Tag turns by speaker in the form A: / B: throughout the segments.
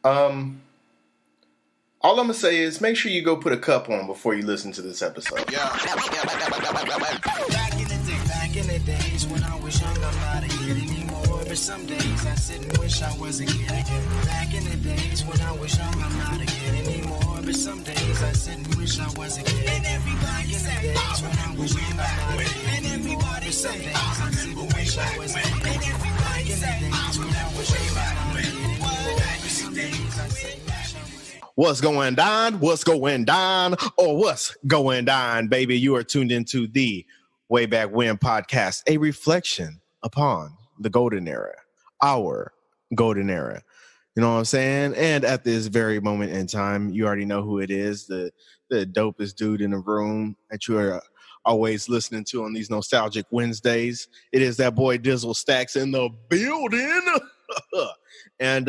A: Um, all I'm gonna say is make sure you go put a cup on before you listen to this episode.
B: Yeah. Back in the days when I was young, I'm not a kid anymore. But some days I sit and wish I was a kid again. Back in the days when I was young, I'm not a kid anymore. But some days I sit and wish I was a kid. And everybody said, days when I was young, I'm not a kid. And everybody said, some days I sit and wish I was a kid. And everybody said, days when I was young, I'm not a kid anymore. But some days I sit and wish I was a kid.
A: What's going down? What's going down? Or what's going down, baby? You are tuned into the Way Back When podcast, a reflection upon the golden era, our golden era. You know what I'm saying? And at this very moment in time, you already know who it is, the dopest dude in the room that you are always listening to on these nostalgic Wednesdays. It is that boy Dizzle Stacks in the building. And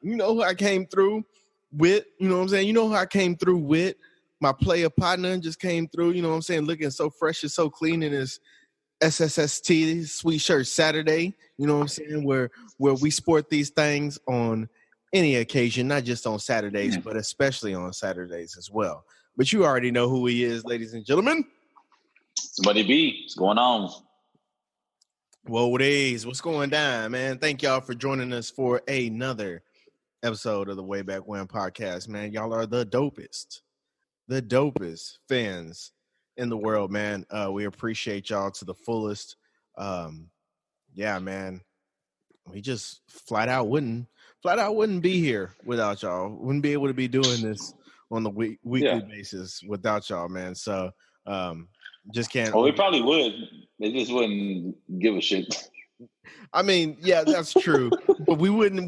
A: you know who I came through with, you know what I'm saying? You know who I came through with? My player partner just came through, you know what I'm saying? Looking so fresh and so clean in his SSST sweet shirt Saturday, you know what I'm saying? Where we sport these things on any occasion, not just on Saturdays, but especially on Saturdays as well. But you already know who he is, ladies and gentlemen.
C: Somebody B, what's going on?
A: Whoa, days, what's going down, man? Thank y'all for joining us for another episode of the Way Back When podcast, man. Y'all are the dopest fans in the world, man. We appreciate y'all to the fullest. Yeah, man. We just flat out wouldn't be here without y'all. Wouldn't be able to be doing this on the weekly basis without y'all, man. So just can't.
C: Well, we probably would. They just wouldn't give a shit.
A: I mean, yeah, that's true. But we wouldn't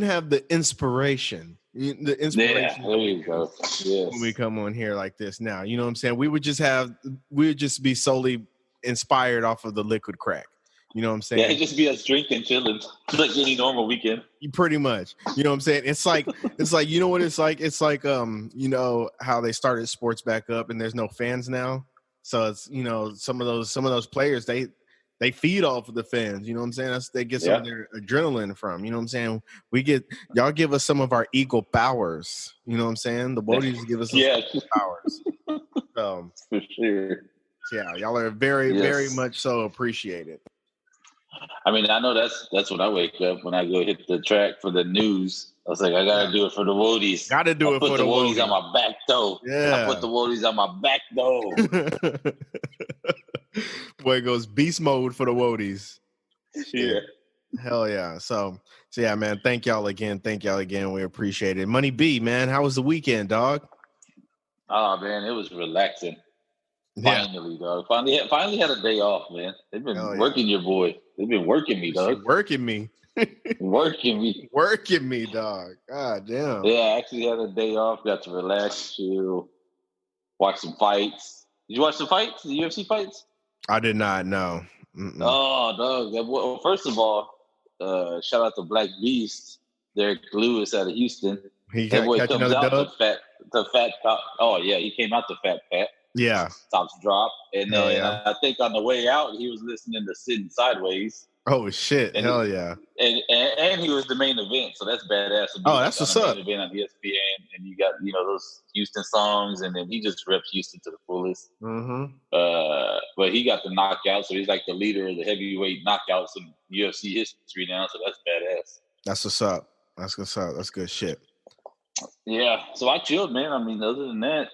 A: have the inspiration. The inspiration.
C: Yeah, there you go. Yes.
A: When we come on here like this now, you know what I'm saying? We would just be solely inspired off of the liquid crack. You know what I'm saying?
C: Yeah, it'd just be us drinking, chilling, like any normal weekend.
A: Pretty much. You know what I'm saying? It's like, you know what it's like? It's like, you know how they started sports back up and there's no fans now. So it's, you know, some of those players, they feed off of the fans, you know what I'm saying? They get some of their adrenaline from, you know what I'm saying? Y'all give us some of our eagle powers, you know what I'm saying? The Woadies give us some powers. So,
C: for sure.
A: Yeah, y'all are very, very much so appreciated.
C: I mean, I know that's when I wake up when I go hit the track for the news. I was like, I gotta do it for the Woadies.
A: Gotta do it for the
C: Woadies on my back though.
A: Yeah,
C: I put the Woadies on my back though.
A: Boy, it goes beast mode for the Woadies.
C: Yeah.
A: Hell yeah. So yeah, man. Thank y'all again. We appreciate it. Money B, man. How was the weekend, dog?
C: Oh man, it was relaxing. Finally, dog. Finally had a day off, man. They've been working your boy. They've been working me, dog.
A: Working me, dog. God damn.
C: Yeah, I actually had a day off. Got to relax, chill, watch some fights. Did you watch the fights? The UFC fights?
A: I did not. No. Mm-mm.
C: Oh, dog. Well, first of all, shout out to Black Beast, Derek Lewis out of Houston.
A: He
C: that boy comes out
A: dub?
C: the fat. Oh yeah, he came out the fat.
A: Yeah.
C: Tops drop. And then I think on the way out, he was listening to Sitting Sideways.
A: Oh, shit.
C: And
A: hell yeah.
C: And he was the main event. So that's badass.
A: That's what's up.
C: Main event on ESPN. And you got, you know, those Houston songs. And then he just reps Houston to the fullest.
A: Mm-hmm.
C: But he got the knockout. So he's like the leader of the heavyweight knockouts in UFC history now. So that's badass.
A: That's what's up. That's good shit.
C: Yeah. So I chilled, man. I mean, other than that,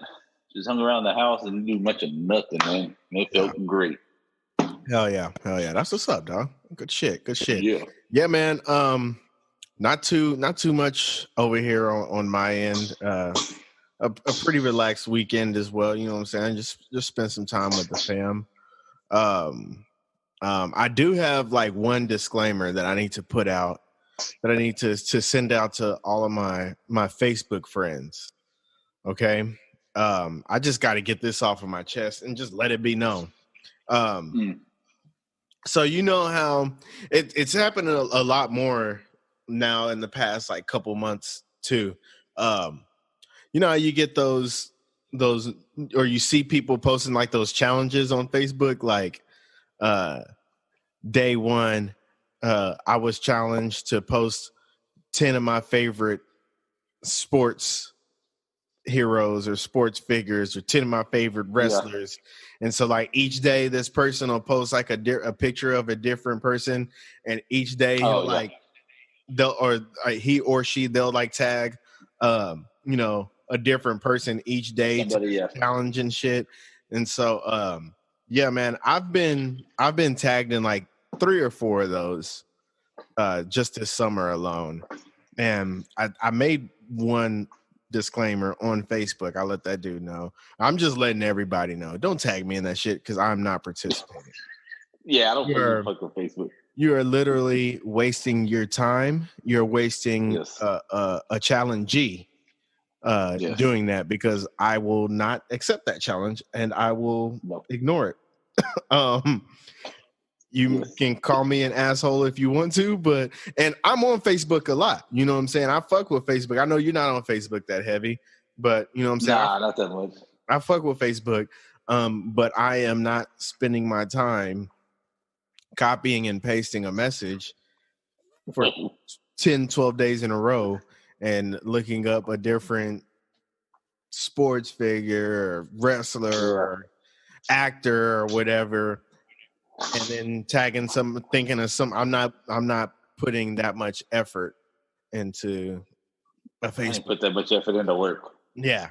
C: just hung around the house and didn't do much of nothing, man. And it felt great.
A: Hell yeah. That's what's up, dog. Good shit. Yeah, man. Not too much over here on my end. A pretty relaxed weekend as well. You know what I'm saying? Just spend some time with the fam. I do have like one disclaimer that I need to put out, that I need to send out to all of my Facebook friends. Okay. I just got to get this off of my chest and just let it be known. So you know how it's happening a lot more now in the past like couple months too. You know how you get those or you see people posting like those challenges on Facebook, like day one, I was challenged to post 10 of my favorite sports heroes or sports figures or 10 of my favorite wrestlers. And so like each day this person will post like a picture of a different person, and each day like they'll or he or she they'll like tag you know, a different person each day to challenge and shit. And so yeah, man, I've been tagged in like 3 or 4 of those just this summer alone. And I made one disclaimer on Facebook. I let that dude know. I'm just letting everybody know. Don't tag me in that shit because I'm not participating.
C: Yeah, I don't fuck with Facebook.
A: You are literally wasting your time. You're wasting a challenge doing that, because I will not accept that challenge and I will ignore it. You can call me an asshole if you want to, and I'm on Facebook a lot. You know what I'm saying? I fuck with Facebook. I know you're not on Facebook that heavy, but you know what I'm saying?
C: Nah, not that much.
A: I fuck with Facebook, but I am not spending my time copying and pasting a message for 10, 12 days in a row and looking up a different sports figure or wrestler or actor or whatever, and then tagging some, thinking of some. I'm not putting that much effort into a Facebook.
C: I didn't put that much effort into work.
A: Yeah,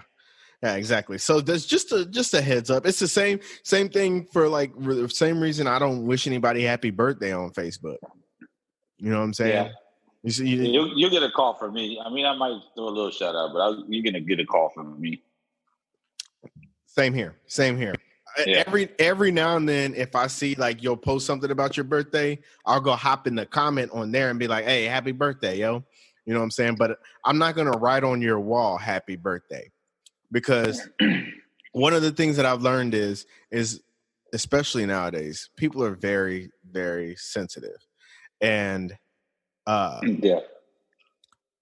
A: exactly. So there's just a heads up. It's the same thing for like the same reason I don't wish anybody happy birthday on Facebook. You know what I'm saying?
C: Yeah. You'll get a call from me. I mean, I might do a little shout out, but you're gonna get a call from me.
A: Same here. Yeah. Every now and then, if I see like you'll post something about your birthday, I'll go hop in the comment on there and be like, "Hey, happy birthday, yo!" You know what I'm saying? But I'm not gonna write on your wall "Happy Birthday," because one of the things that I've learned is especially nowadays, people are very, very sensitive, and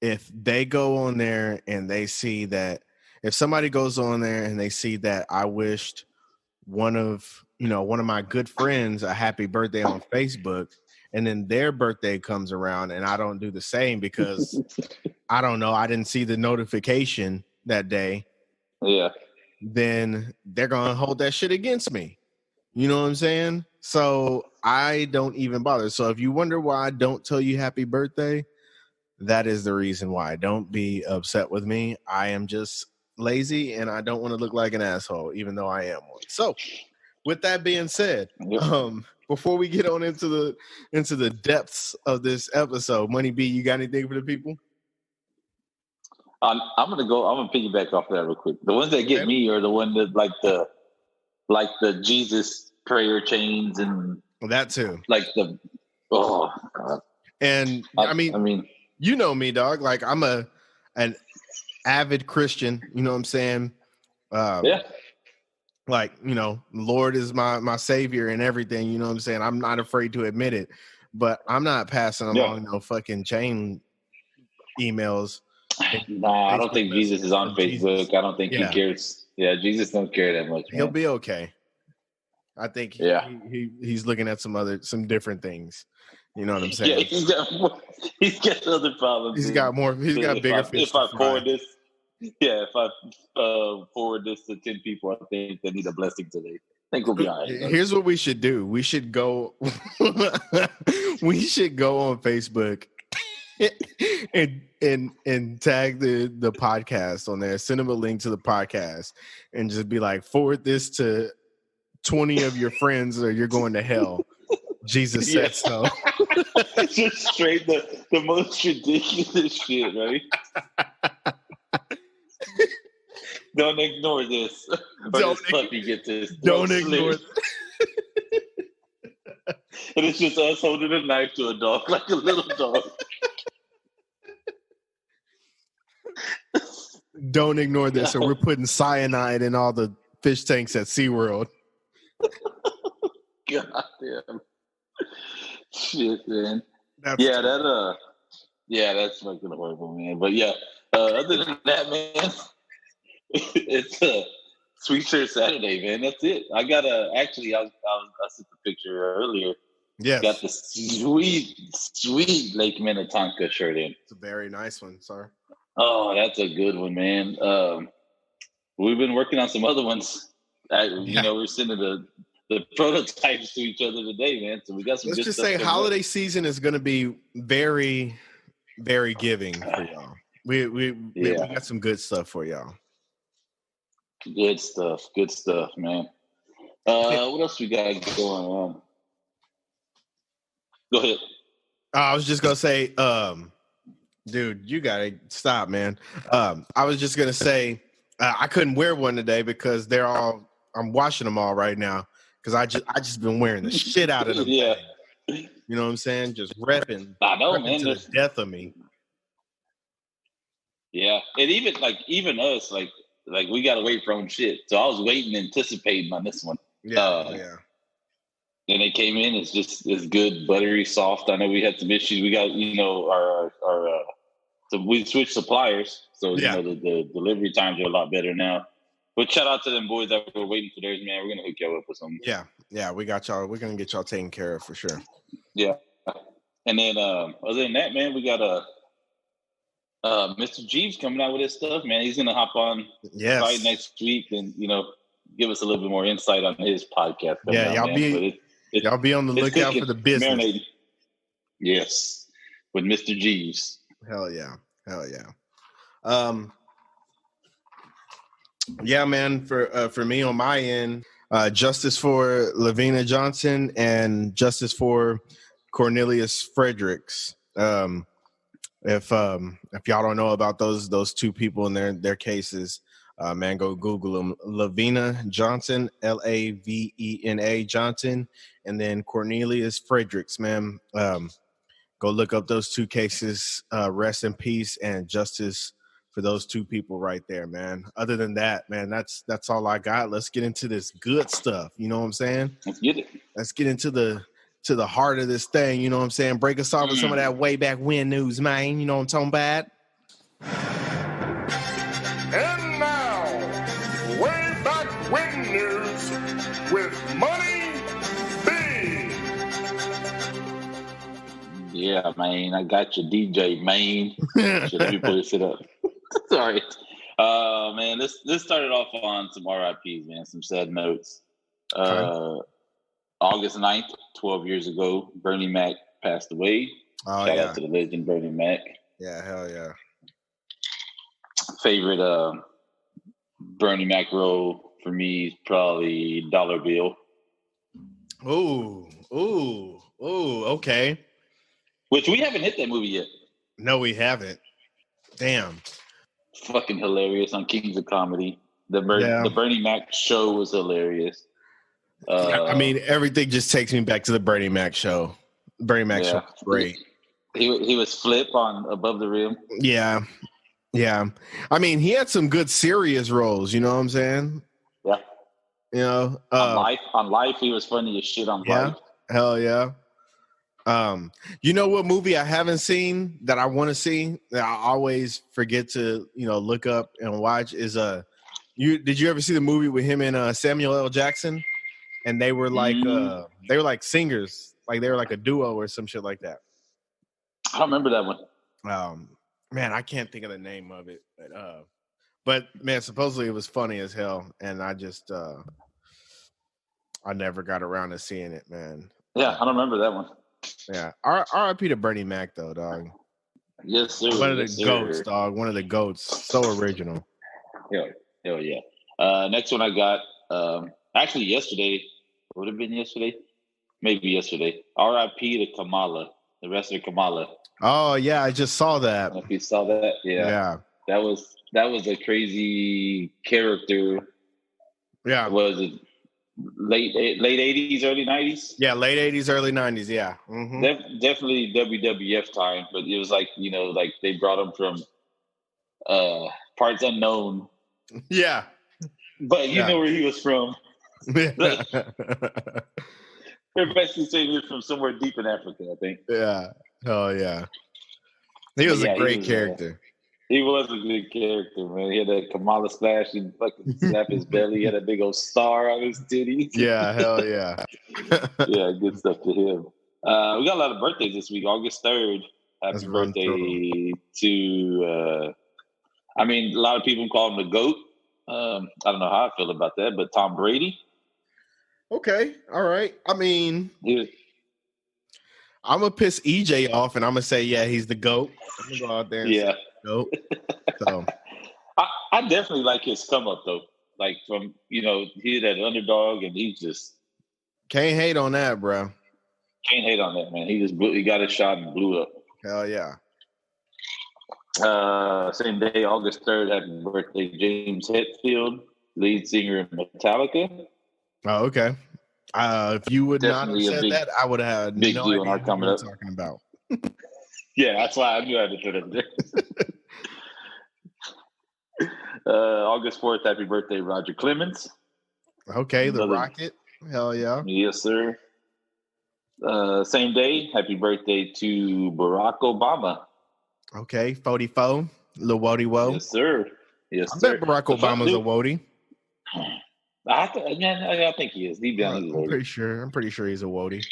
A: if they go on there and they see that, if somebody goes on there and they see that I wished one of my good friends a happy birthday on Facebook, and then their birthday comes around and I don't do the same because I don't know, I didn't see the notification that day.
C: Yeah.
A: Then they're going to hold that shit against me. You know what I'm saying? So I don't even bother. So if you wonder why I don't tell you happy birthday, that is the reason why. Don't be upset with me. I am just lazy and I don't want to look like an asshole, even though I am one. So with that being said, before we get on into the depths of this episode, Money B, you got anything for the people?
C: I'm gonna piggyback off that real quick. The ones that get me are the one that like the Jesus prayer chains and
A: that too.
C: Like the God.
A: And I mean, you know me, dog. Like I'm an avid Christian. You know what I'm saying?
C: Yeah.
A: Like, you know, Lord is my savior and everything. You know what I'm saying? I'm not afraid to admit it, but I'm not passing along no fucking chain emails.
C: Nah, I don't think Jesus is on Facebook. Jesus. I don't think he cares. Yeah, Jesus don't care that much. Man.
A: He'll be okay. I think he's looking at some different things. You know what I'm saying?
C: Yeah, he's got other problems.
A: He's got bigger fish.
C: If I forward this to 10 people, I think they need a blessing today. I think we'll be all right.
A: Here's what we should do. We should go we should go on Facebook and tag the podcast on there, send them a link to the podcast and just be like, forward this to 20 of your friends or you're going to hell. Jesus said so.
C: Just straight the most ridiculous shit, right? Don't ignore this. This puppy get this.
A: Don't ignore it.
C: And it's just us holding a knife to a dog, like a little dog.
A: Don't ignore this, or we're putting cyanide in all the fish tanks at SeaWorld.
C: God damn. Shit, man. That's fucking horrible, man. But yeah, other than that, man, it's Sweet Shirt Saturday, man. That's it. I got I sent the picture earlier.
A: Yes.
C: Got the sweet Lake Minnetonka shirt in.
A: It's a very nice one, sir.
C: Oh, that's a good one, man. We've been working on some other ones. You know, we're sending the prototypes to each other today, man. So we got some.
A: Let's
C: good
A: just
C: stuff
A: say holiday season is going to be very, very giving for y'all. We got some good stuff for y'all.
C: Good stuff, man. What else we got going on? Go ahead.
A: I was just gonna say, dude, you gotta stop, man. I was just gonna say, I couldn't wear one today because I'm washing them all right now because I just been wearing the shit out of them.
C: Yeah.
A: Things. You know what I'm saying? Just repping.
C: I know, man.
A: To the death of me.
C: Yeah, and even us, like we gotta wait for own shit. So I was waiting, anticipating on this one.
A: Yeah.
C: And it came in. It's good, buttery, soft. I know we had some issues. We got our so we switched suppliers, so you know the delivery times are a lot better now. But shout out to them boys that were waiting for theirs, man. We're gonna hook y'all up with something.
A: Yeah, we got y'all. We're gonna get y'all taken care of for sure.
C: Yeah, and then other than that, man, we got Mr. Jeeves coming out with his stuff, man. He's gonna hop on site next week and give us a little bit more insight on his podcast.
A: Y'all be on the lookout for the business.
C: Marinating. Yes, with Mr. Jeeves.
A: Hell yeah. Yeah, man. For me on my end, justice for Lavina Johnson and justice for Cornelius Fredericks. If y'all don't know about those two people and their cases, man, go Google them. Lavina Johnson, Lavena Johnson, and then Cornelius Fredericks, man. Go look up those two cases. Rest in peace and justice for those two people right there, man. Other than that, man, that's all I got. Let's get into this good stuff. You know what I'm saying?
C: Let's get it.
A: Let's get into the heart of this thing. You know what I'm saying? Break us off with some of that way back when news, man. You know what I'm talking about?
D: And now, way back when news with Money B.
C: Yeah, man, I got your DJ, man. Should let me pull this shit up. Sorry. Man, let's start it off on some RIPs, man, some sad notes. August 9th, 12 years ago, Bernie Mac passed away. Shout out to the legend, Bernie Mac.
A: Yeah, hell yeah.
C: Favorite Bernie Mac role for me is probably Dollar Bill.
A: Ooh, okay.
C: Which we haven't hit that movie yet.
A: No, we haven't. Damn.
C: Fucking hilarious on Kings of Comedy. The Bernie Mac show was hilarious.
A: I mean, everything just takes me back to the Bernie Mac show. Bernie Mac show was great.
C: He was Flip on Above the Rim.
A: Yeah. I mean, he had some good serious roles. You know what I'm saying?
C: Yeah.
A: You know,
C: on Life, he was funny as shit on Life.
A: Hell yeah. You know what movie I haven't seen that I want to see that I always forget to look up and watch is did you ever see the movie with him and Samuel L. Jackson? And they were like singers, like they were like a duo or some shit like that.
C: I don't remember that one.
A: Man, I can't think of the name of it, but man, supposedly it was funny as hell, and I just I never got around to seeing it, man.
C: Yeah, I don't remember that one.
A: Yeah, R.I.P. to Bernie Mac though, dog.
C: Yes, sir.
A: One of the goats, dog. One of the goats. So original.
C: Hell yeah. Next one I got actually yesterday. Would have been yesterday? Maybe yesterday. R.I.P. to Kamala. The rest of Kamala.
A: Oh yeah, I just saw that.
C: I don't know if you saw that, yeah. That was a crazy character.
A: Yeah.
C: Was it late 80s, early 90s?
A: Yeah, late 80s, early 90s. Yeah. Mm-hmm.
C: Definitely WWF time, but it was like like they brought him from parts unknown.
A: Yeah.
C: But you know where he was from. They're basically saying he was from somewhere deep in Africa, I think.
A: Yeah. Oh yeah. He was a great character.
C: He was a good character, man. He had a Kamala splash and fucking slap his belly. He had a big old star on his titties.
A: Yeah, hell yeah.
C: Yeah, good stuff to him. We got a lot of birthdays this week. August 3rd.
A: Let's
C: Happy
A: run
C: birthday to, a lot of people call him the GOAT. I don't know how I feel about that, but Tom Brady.
A: Okay. All right. I mean,
C: Yeah.
A: I'm going to piss EJ off and I'm going to say, yeah, he's the GOAT. I'm going to go out there and say GOAT. So
C: I definitely like his come up, though. Like, from, he's that underdog, and he's just.
A: Can't hate on that, bro.
C: Can't hate on that, man. He got his shot and blew up.
A: Hell yeah.
C: Same day, August 3rd, happy birthday, James Hetfield, lead singer in Metallica.
A: Oh, okay. If you would
C: Definitely
A: not have said that, I would have had
C: big
A: no
C: deal
A: idea
C: in our
A: what you
C: coming
A: were
C: up.
A: talking about.
C: Yeah, that's why I knew I had to put it there. August 4th, happy birthday, Roger Clemens.
A: Okay, the Rocket. Hell yeah.
C: Yes, sir. Same day, happy birthday to Barack Obama.
A: Okay, 44. Lil Wody Wo.
C: Yes, sir. Yes,
A: I
C: sir.
A: bet Barack Obama's a Wody.
C: I think he is. Deep down, he's a
A: I'm
C: Wody.
A: pretty sure he's a Wody.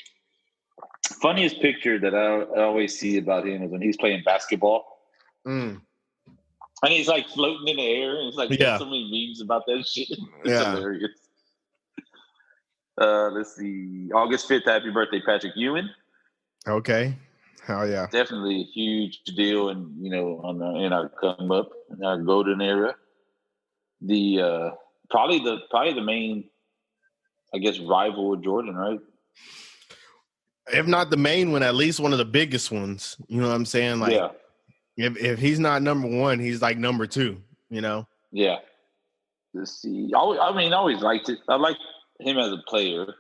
C: Funniest picture that I always see about him is when he's playing basketball.
A: Mm.
C: And he's like floating in the air. And it's like there's so many memes about that shit. It's hilarious. Let's see. August 5th, happy birthday, Patrick Ewing.
A: Okay. Hell yeah.
C: Definitely a huge deal in our come up, in our golden era. The probably the main, I guess, rival with Jordan, right?
A: If not the main one, at least one of the biggest ones. You know what I'm saying? Like, if he's not number one, he's like number two, Yeah.
C: Let's see. I always liked it. I liked him as a player. Of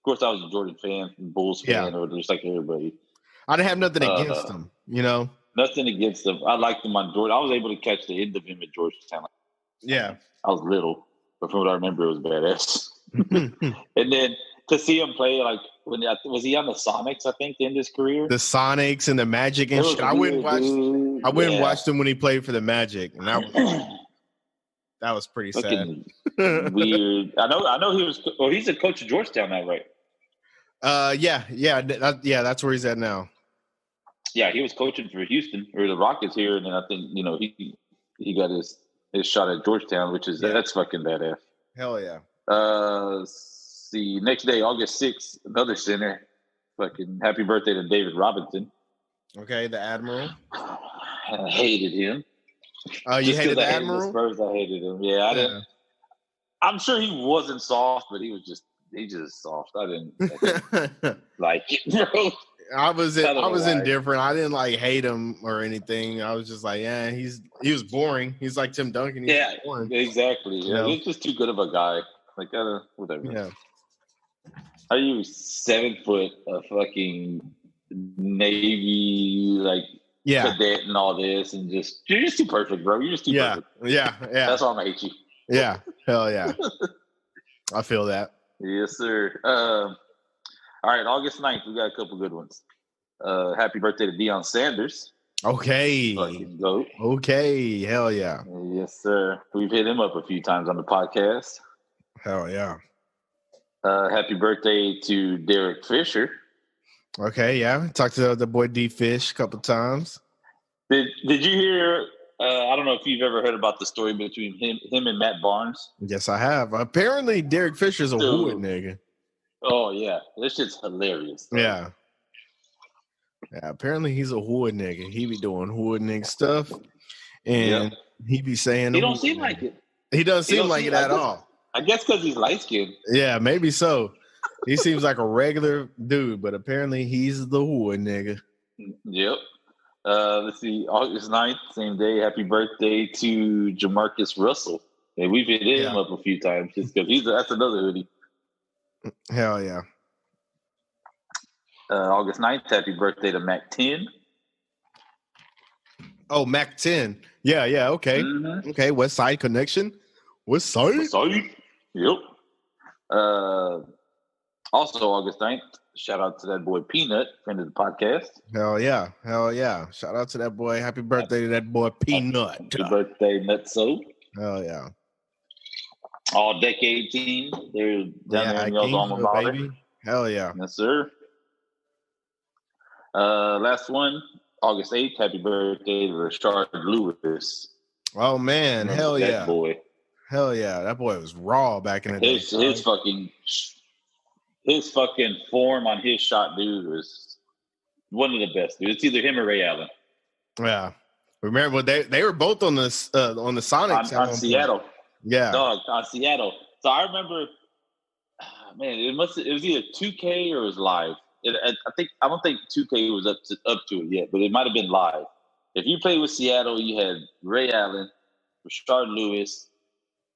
C: course, I was a Jordan fan, Bulls fan, or just like everybody.
A: I didn't have nothing against him,
C: Nothing against him. I liked him on Jordan. I was able to catch the end of him at Georgetown.
A: Yeah.
C: I was little, but from what I remember, it was badass. And then to see him play, like, was he on the Sonics, I think, to end his career?
A: The Sonics and the Magic and shit. I wouldn't watch him when he played for the Magic. And that was pretty sad.
C: Weird. I know he was. Well, he's a coach of Georgetown now, right?
A: That's where he's at now.
C: Yeah, he was coaching for Houston or the Rockets here, and then I think he got his shot at Georgetown, which is that's fucking badass.
A: Hell yeah.
C: See, next day, August 6th, another center. Fucking happy birthday to David Robinson.
A: Okay, the Admiral.
C: I hated him.
A: You hated the Admiral?
C: Spurs, I hated him. Yeah, I didn't. I'm sure he wasn't soft, but he just soft. I didn't like it, bro.
A: I was indifferent. I didn't like hate him or anything. I was just like, he was boring. He's like Tim Duncan. Boring.
C: Exactly. Yeah, he's just too good of a guy. Like, whatever.
A: Yeah.
C: Are you 7 foot, a fucking Navy, cadet and all this, and you're just too perfect, bro. You're just too perfect.
A: Yeah.
C: That's why I'm gonna hate you.
A: Yeah. Hell yeah. I feel that.
C: Yes, sir. All right, August 9th, we got a couple good ones. Happy birthday to Deion Sanders.
A: Okay.
C: Goat.
A: Okay. Hell yeah.
C: Yes, sir. We've hit him up a few times on the podcast.
A: Hell yeah.
C: Happy birthday to Derek Fisher.
A: Okay, yeah. Talked to the boy D Fish a couple times.
C: Did you hear? I don't know if you've ever heard about the story between him and Matt Barnes.
A: Yes, I have. Apparently, Derek Fisher's a hood nigga.
C: Oh yeah, this shit's hilarious. Though.
A: Yeah. Apparently, he's a hood nigga. He be doing hood nigga stuff, and he be saying
C: he don't seem like it.
A: He doesn't seem like it at all.
C: I guess because he's light skinned.
A: Yeah, maybe so. He seems like a regular dude, but apparently he's the hood nigga.
C: Yep. Let's see. August 9th, same day. Happy birthday to Jamarcus Russell. And we've hit him up a few times just because that's another hoodie.
A: Hell yeah.
C: August 9th, happy birthday to Mac 10.
A: Oh, Mac 10. Yeah, okay. Mm-hmm. Okay, West Side Connection. West Side?
C: Yep. Also, August 9th, shout out to that boy Peanut, friend of the podcast.
A: Hell yeah. Shout out to that boy. Happy birthday to that boy Peanut.
C: Happy birthday, Nutso.
A: Hell yeah.
C: All decade team. They're down there in y'all's alma mater.
A: Baby. Hell yeah.
C: Yes, sir. Last one, August 8th. Happy birthday to Rashard Lewis.
A: Oh man,
C: Remember
A: hell
C: that
A: yeah,
C: boy.
A: Hell yeah, that boy was raw back in the day.
C: His fucking form on his shot, dude, was one of the best. Dude. It's either him or Ray Allen.
A: Yeah, remember they were both on the Sonics
C: on Seattle.
A: Point. Yeah,
C: dog on Seattle. So I remember, man, it was either 2K or it was live. I don't think 2K was up to it yet, but it might have been live. If you played with Seattle, you had Ray Allen, Rashard Lewis,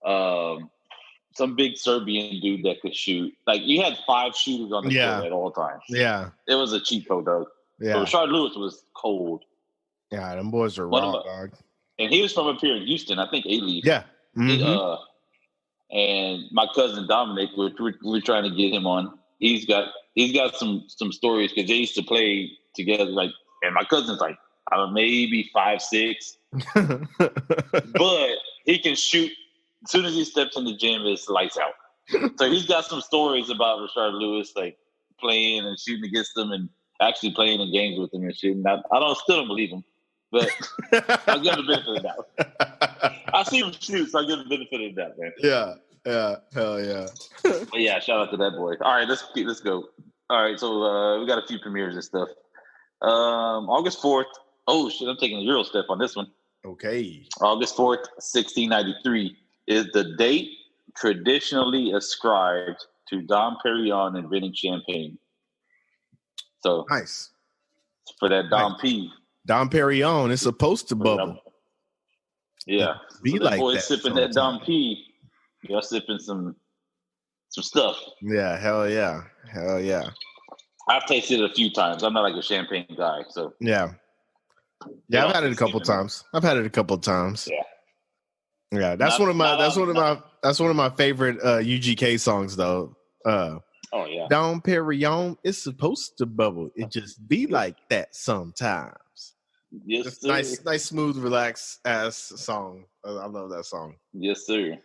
C: some big Serbian dude that could shoot. Like you had 5 shooters on the court at all times.
A: Yeah,
C: it was a cheat code, dog. Yeah, but Rashard Lewis was cold.
A: Yeah, them boys are raw, dog.
C: And he was from up here in Houston, I think A-League.
A: Yeah. Mm-hmm.
C: And my cousin Dominic, we're trying to get him on. He's got some stories because they used to play together. Like, and my cousin's like, I don't know, maybe 5'6", but he can shoot. As soon as he steps in the gym, it's lights out. So he's got some stories about Rashard Lewis, like playing and shooting against him, and actually playing in games with him and shooting. I still don't believe him, but I'll give him the benefit of the doubt. I see him shoot, so I give him the benefit of the doubt, man.
A: Yeah, hell yeah.
C: But yeah, shout out to that boy. All right, let's go. All right, so we got a few premieres and stuff. August 4th. Oh shit, I'm taking a Euro step on this one.
A: Okay.
C: August 4th, 1693 is the date traditionally ascribed to Dom Perignon inventing champagne. So
A: nice
C: for that Dom P.
A: Dom Perignon is supposed to bubble.
C: Yeah,
A: be so like
C: boy
A: that.
C: Sipping that Dom P. Y'all sipping some stuff.
A: Yeah, hell yeah.
C: I've tasted it a few times. I'm not like a champagne guy, so
A: yeah. I've had it a couple times. Yeah, that's one of my favorite UGK songs though.
C: Oh yeah,
A: Dom Perignon is supposed to bubble. It just be like that sometimes.
C: Yes, sir.
A: Nice, smooth, relaxed ass song. I love that song.
C: Yes, sir.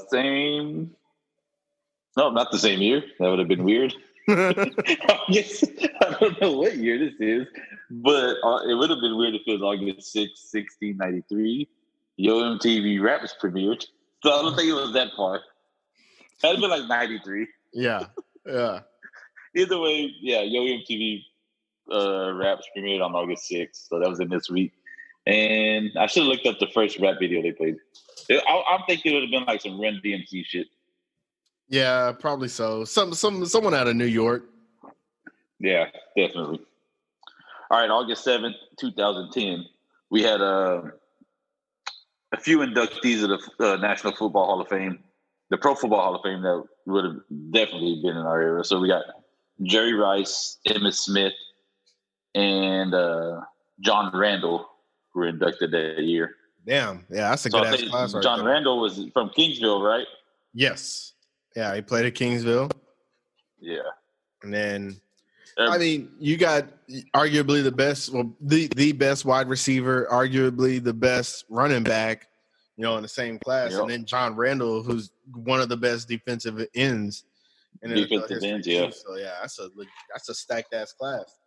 C: Same. No, not the same year. That would have been weird. Yes, I don't know what year this is, but it would have been weird if it was August 6th, 1693. Yo MTV Raps premiered. So I don't think it was that far. That'd been like 93.
A: Yeah.
C: Either way, yeah, Yo MTV Raps premiered on August 6th. So that was in this week. And I should have looked up the first rap video they played. I'm thinking it would have been like some Run DMC shit.
A: Yeah, probably so. Someone out of New York.
C: Yeah, definitely. All right, August 7th, 2010. We had a few inductees of the National Football Hall of Fame, the Pro Football Hall of Fame that would have definitely been in our era. So we got Jerry Rice, Emmitt Smith, and John Randall were inducted that year.
A: Damn. Yeah, that's a good ass class right
C: John Randall was from Kingsville, right?
A: Yes. Yeah, he played at Kingsville.
C: Yeah.
A: And then, I mean, you got arguably the best, the best wide receiver, arguably the best running back, in the same class. Yep. And then John Randall, who's one of the best defensive ends.
C: Defensive ends, yeah.
A: So, yeah, that's a stacked ass class.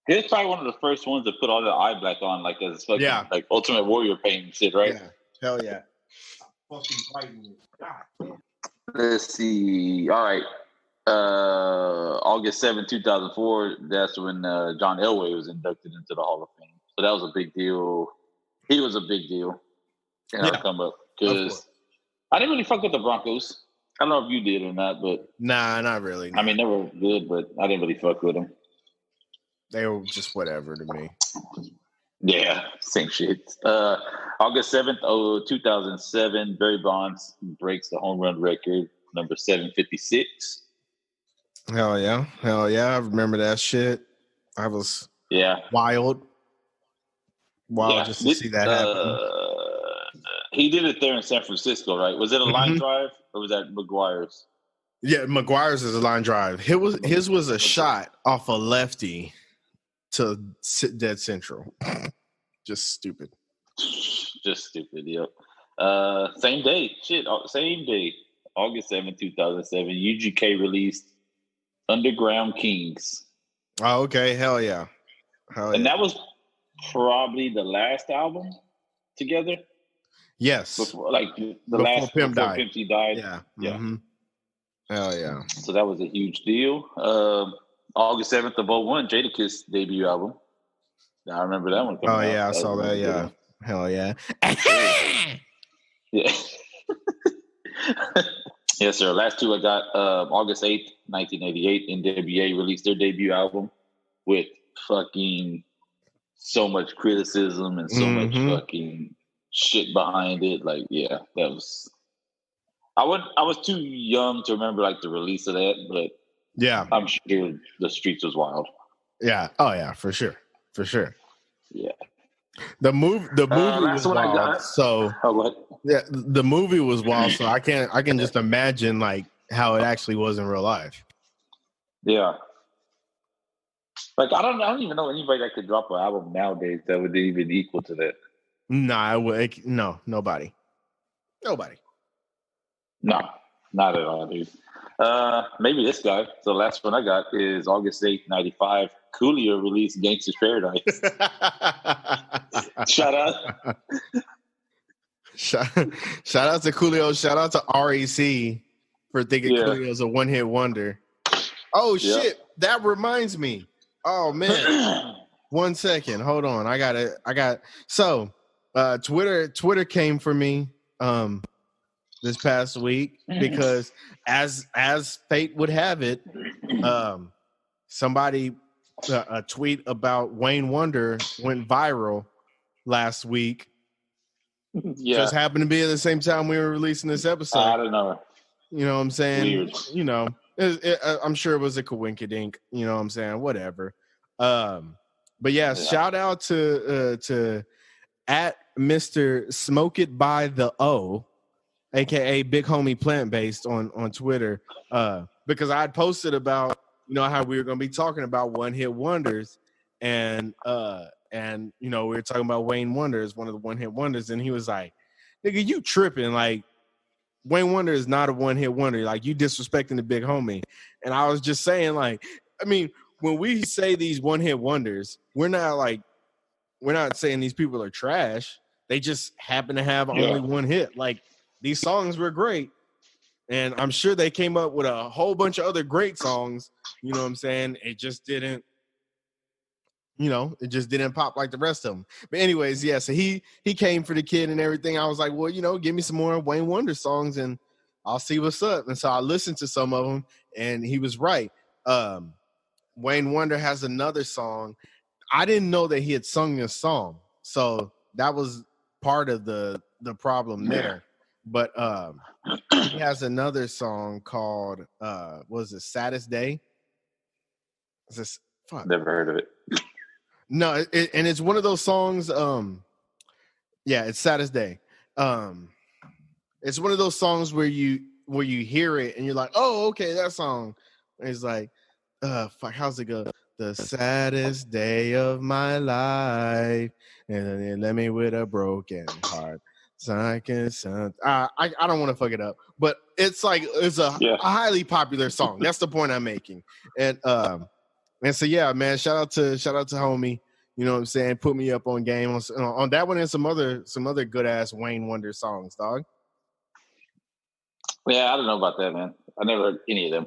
C: He's probably one of the first ones to put all the eye black on, like as fucking, like Ultimate Warrior paint and shit, right?
A: Yeah. Hell yeah. Fucking fighting. God.
C: Let's see. All right. August 7th, 2004, that's when John Elway was inducted into the Hall of Fame. So that was a big deal. He was a big deal in our come up because I didn't really fuck with the Broncos. I don't know if you did or not, but
A: nah, not really.
C: I mean, they were good, but I didn't really fuck with them.
A: They were just whatever to me.
C: Yeah, same shit. August 7th, 2007, Barry Bonds breaks the home run record, number 756.
A: Hell yeah. I remember that shit. I was wild just to see that happen.
C: He did it there in San Francisco, right? Was it a line drive or was that McGuire's?
A: Yeah, McGuire's is a line drive. His was a shot off a lefty to dead central. Just stupid. Yep. Same day.
C: August 7th, 2007. UGK released Underground Kings.
A: Oh, okay. Hell yeah.
C: And that was probably the last album together.
A: Yes.
C: Before, like the
A: Before
C: last
A: Pimp
C: before
A: died.
C: Pimpsy died.
A: Yeah.
C: Yeah.
A: Mm-hmm. Hell yeah.
C: So that was a huge deal. August 7th of 01, Jadakiss debut album. I remember that one coming
A: Oh
C: out.
A: yeah, I
C: That
A: saw
C: was
A: that.
C: a good
A: Yeah.
C: one.
A: Hell yeah.
C: Yeah. Yes, sir. Last two I got August 8th, 1988, NWA released their debut album with fucking so much criticism and so much fucking shit behind it. Like, yeah, that was I was too young to remember like the release of that, but
A: Yeah.
C: I'm sure the streets was wild.
A: Yeah. Oh yeah, for sure. For sure.
C: Yeah.
A: The movie was
C: one I
A: wild.
C: got.
A: So
C: what?
A: yeah, the movie was wild. So I can just imagine like how it actually was in real life.
C: Yeah. Like I don't even know anybody that could drop an album nowadays that would even equal to that.
A: Nah, nobody.
C: No, not at all, dude. Maybe this guy. So the last one I got is August 8th, 95. Coolio released Gangsta's Paradise. Shout out.
A: Shout out to Coolio. Shout out to REC for thinking Coolio's a one-hit wonder. Oh, shit. That reminds me. Oh, man. 1 second. Hold on. So Twitter came for me this past week because as fate would have it, somebody a tweet about Wayne Wonder went viral last week.
C: Yeah.
A: Just happened to be at the same time we were releasing this episode.
C: I don't know.
A: You know what I'm saying?
C: Weird.
A: You know, I'm sure it was a coinkydink. You know what I'm saying? Whatever. But yeah, shout out to at Mr. Smoke It by the O, aka Big Homie Plant Based on Twitter. Because I had posted about how we were gonna be talking about one-hit wonders, and we were talking about Wayne Wonder as one of the one-hit wonders, and he was like, "Nigga, you tripping? Like, Wayne Wonder is not a one-hit wonder. Like, you disrespecting the Big Homie." And I was just saying, like, I mean, when we say these one-hit wonders, we're not saying these people are trash. They just happen to have only one hit. Like, these songs were great, and I'm sure they came up with a whole bunch of other great songs. You know what I'm saying? It just didn't. It just didn't pop like the rest of them. But anyways, yeah, so he came for the kid and everything. I was like, well, give me some more Wayne Wonder songs and I'll see what's up. And so I listened to some of them and he was right. Wayne Wonder has another song. I didn't know that he had sung this song. So that was part of the problem there. But he has another song called Saddest Day? Is this fuck?
C: Never heard of it.
A: No, and it's one of those songs. It's Saddest Day. It's one of those songs where you hear it and you're like, oh, okay, that song. And it's like, fuck, how's it go? The saddest day of my life, and then they left me with a broken heart. I don't want to fuck it up, but it's a highly popular song. That's the point I'm making, and so yeah, man, shout out to homie. You know what I'm saying? Put me up on game on that one and some other good ass Wayne Wonder songs, dog.
C: Yeah, I don't know about that, man. I never heard any of them.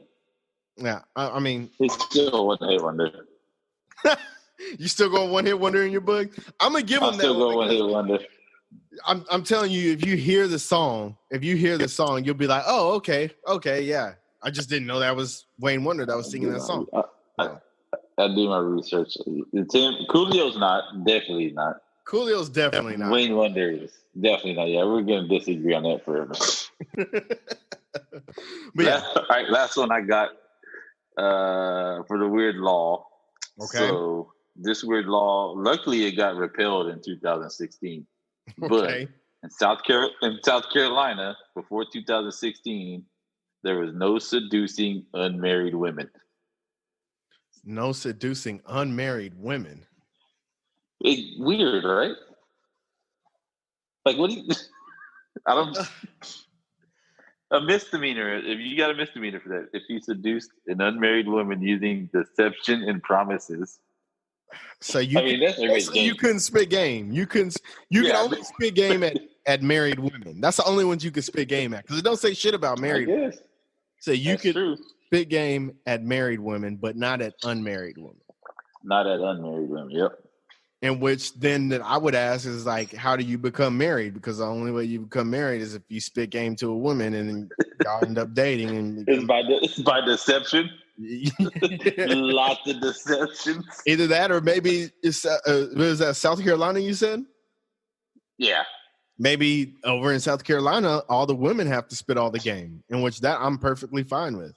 A: Yeah, I mean,
C: he's still one hit wonder.
A: You still going one hit wonder in your book? I'm gonna give him that.
C: Still going one hit wonder.
A: I'm telling you, if you hear the song, you'll be like, oh, okay, yeah. I just didn't know that was Wayne Wonder that was singing that song.
C: I do my research. Coolio's not. Definitely not.
A: Coolio's definitely not.
C: Wayne Wonder is definitely not. Yeah, we're going to disagree on that forever.
A: But yeah.
C: All right, last one I got for the weird law.
A: Okay.
C: So this weird law, luckily it got repealed in 2016.
A: Okay.
C: But in South Carolina, before 2016, there was no seducing unmarried women.
A: No seducing unmarried women.
C: It's weird, right? Like, what do you... I don't... A misdemeanor. If you got a misdemeanor for that, if you seduced an unmarried woman using deception and promises.
A: So you, you couldn't spit game. You can only spit game at married women. That's the only ones you can spit game at because it don't say shit about married.
C: I guess.
A: So you could spit game at married women, but not at unmarried women.
C: Not at unmarried women. Yep.
A: In which then that I would ask is like, how do you become married? Because the only way you become married is if you spit game to a woman and then y'all end up dating. And
C: it's by deception. Lots of deceptions.
A: Either that or maybe it's was that South Carolina you said?
C: Yeah.
A: Maybe over in South Carolina, all the women have to spit all the game, in which that I'm perfectly fine with.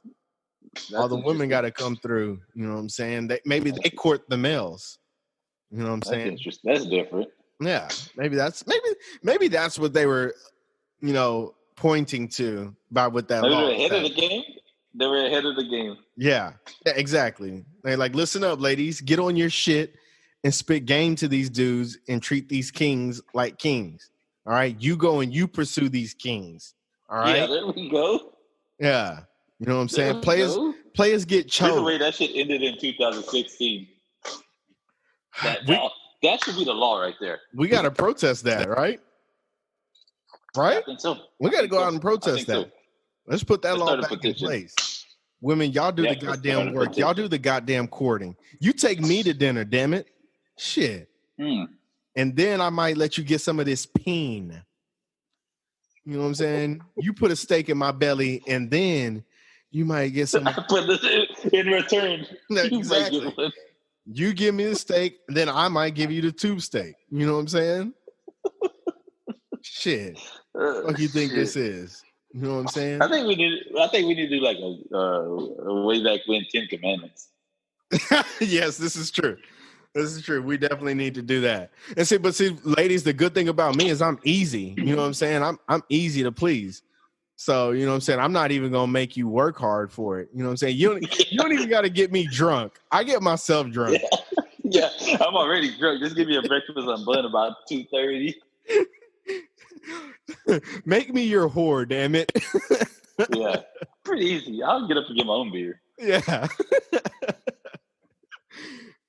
A: All the women got to come through. You know what I'm saying? Maybe they court the males. You know what I'm saying?
C: Interesting. That's different.
A: Yeah, maybe that's what they were, pointing to by what that law.
C: They were ahead of the game. They were ahead of the game.
A: Yeah, exactly. They're like, listen up, ladies, get on your shit and spit game to these dudes and treat these kings like kings. All right, you go and you pursue these kings. All right.
C: Yeah, there we go.
A: Yeah, you know what I'm saying. Players get choked.
C: By the way, that shit ended in 2016. That should be the law right there.
A: We got to protest that, right? Right?
C: I think so.
A: We got to go out and protest that. So. Let's put that law back in place. Women, y'all do the goddamn work. Y'all do the goddamn courting. You take me to dinner, damn it. Shit. And then I might let you get some of this peen. You know what I'm saying? You put a steak in my belly, and then you might get some.
C: In return.
A: Exactly. You give me the steak, then I might give you the tube steak. You know what I'm saying? Shit. What do you think this is? You know what I'm saying?
C: I think we need to do like a way back when 10 Commandments.
A: Yes, this is true. This is true. We definitely need to do that. And see, ladies, the good thing about me is I'm easy. You know what I'm saying? I'm easy to please. So, you know what I'm saying? I'm not even going to make you work hard for it. You know what I'm saying? You don't even got to get me drunk. I get myself drunk.
C: Yeah, I'm already drunk. Just give me a breakfast on bun about 2:30.
A: Make me your whore, damn it.
C: Yeah, pretty easy. I'll get up and get my own beer.
A: Yeah.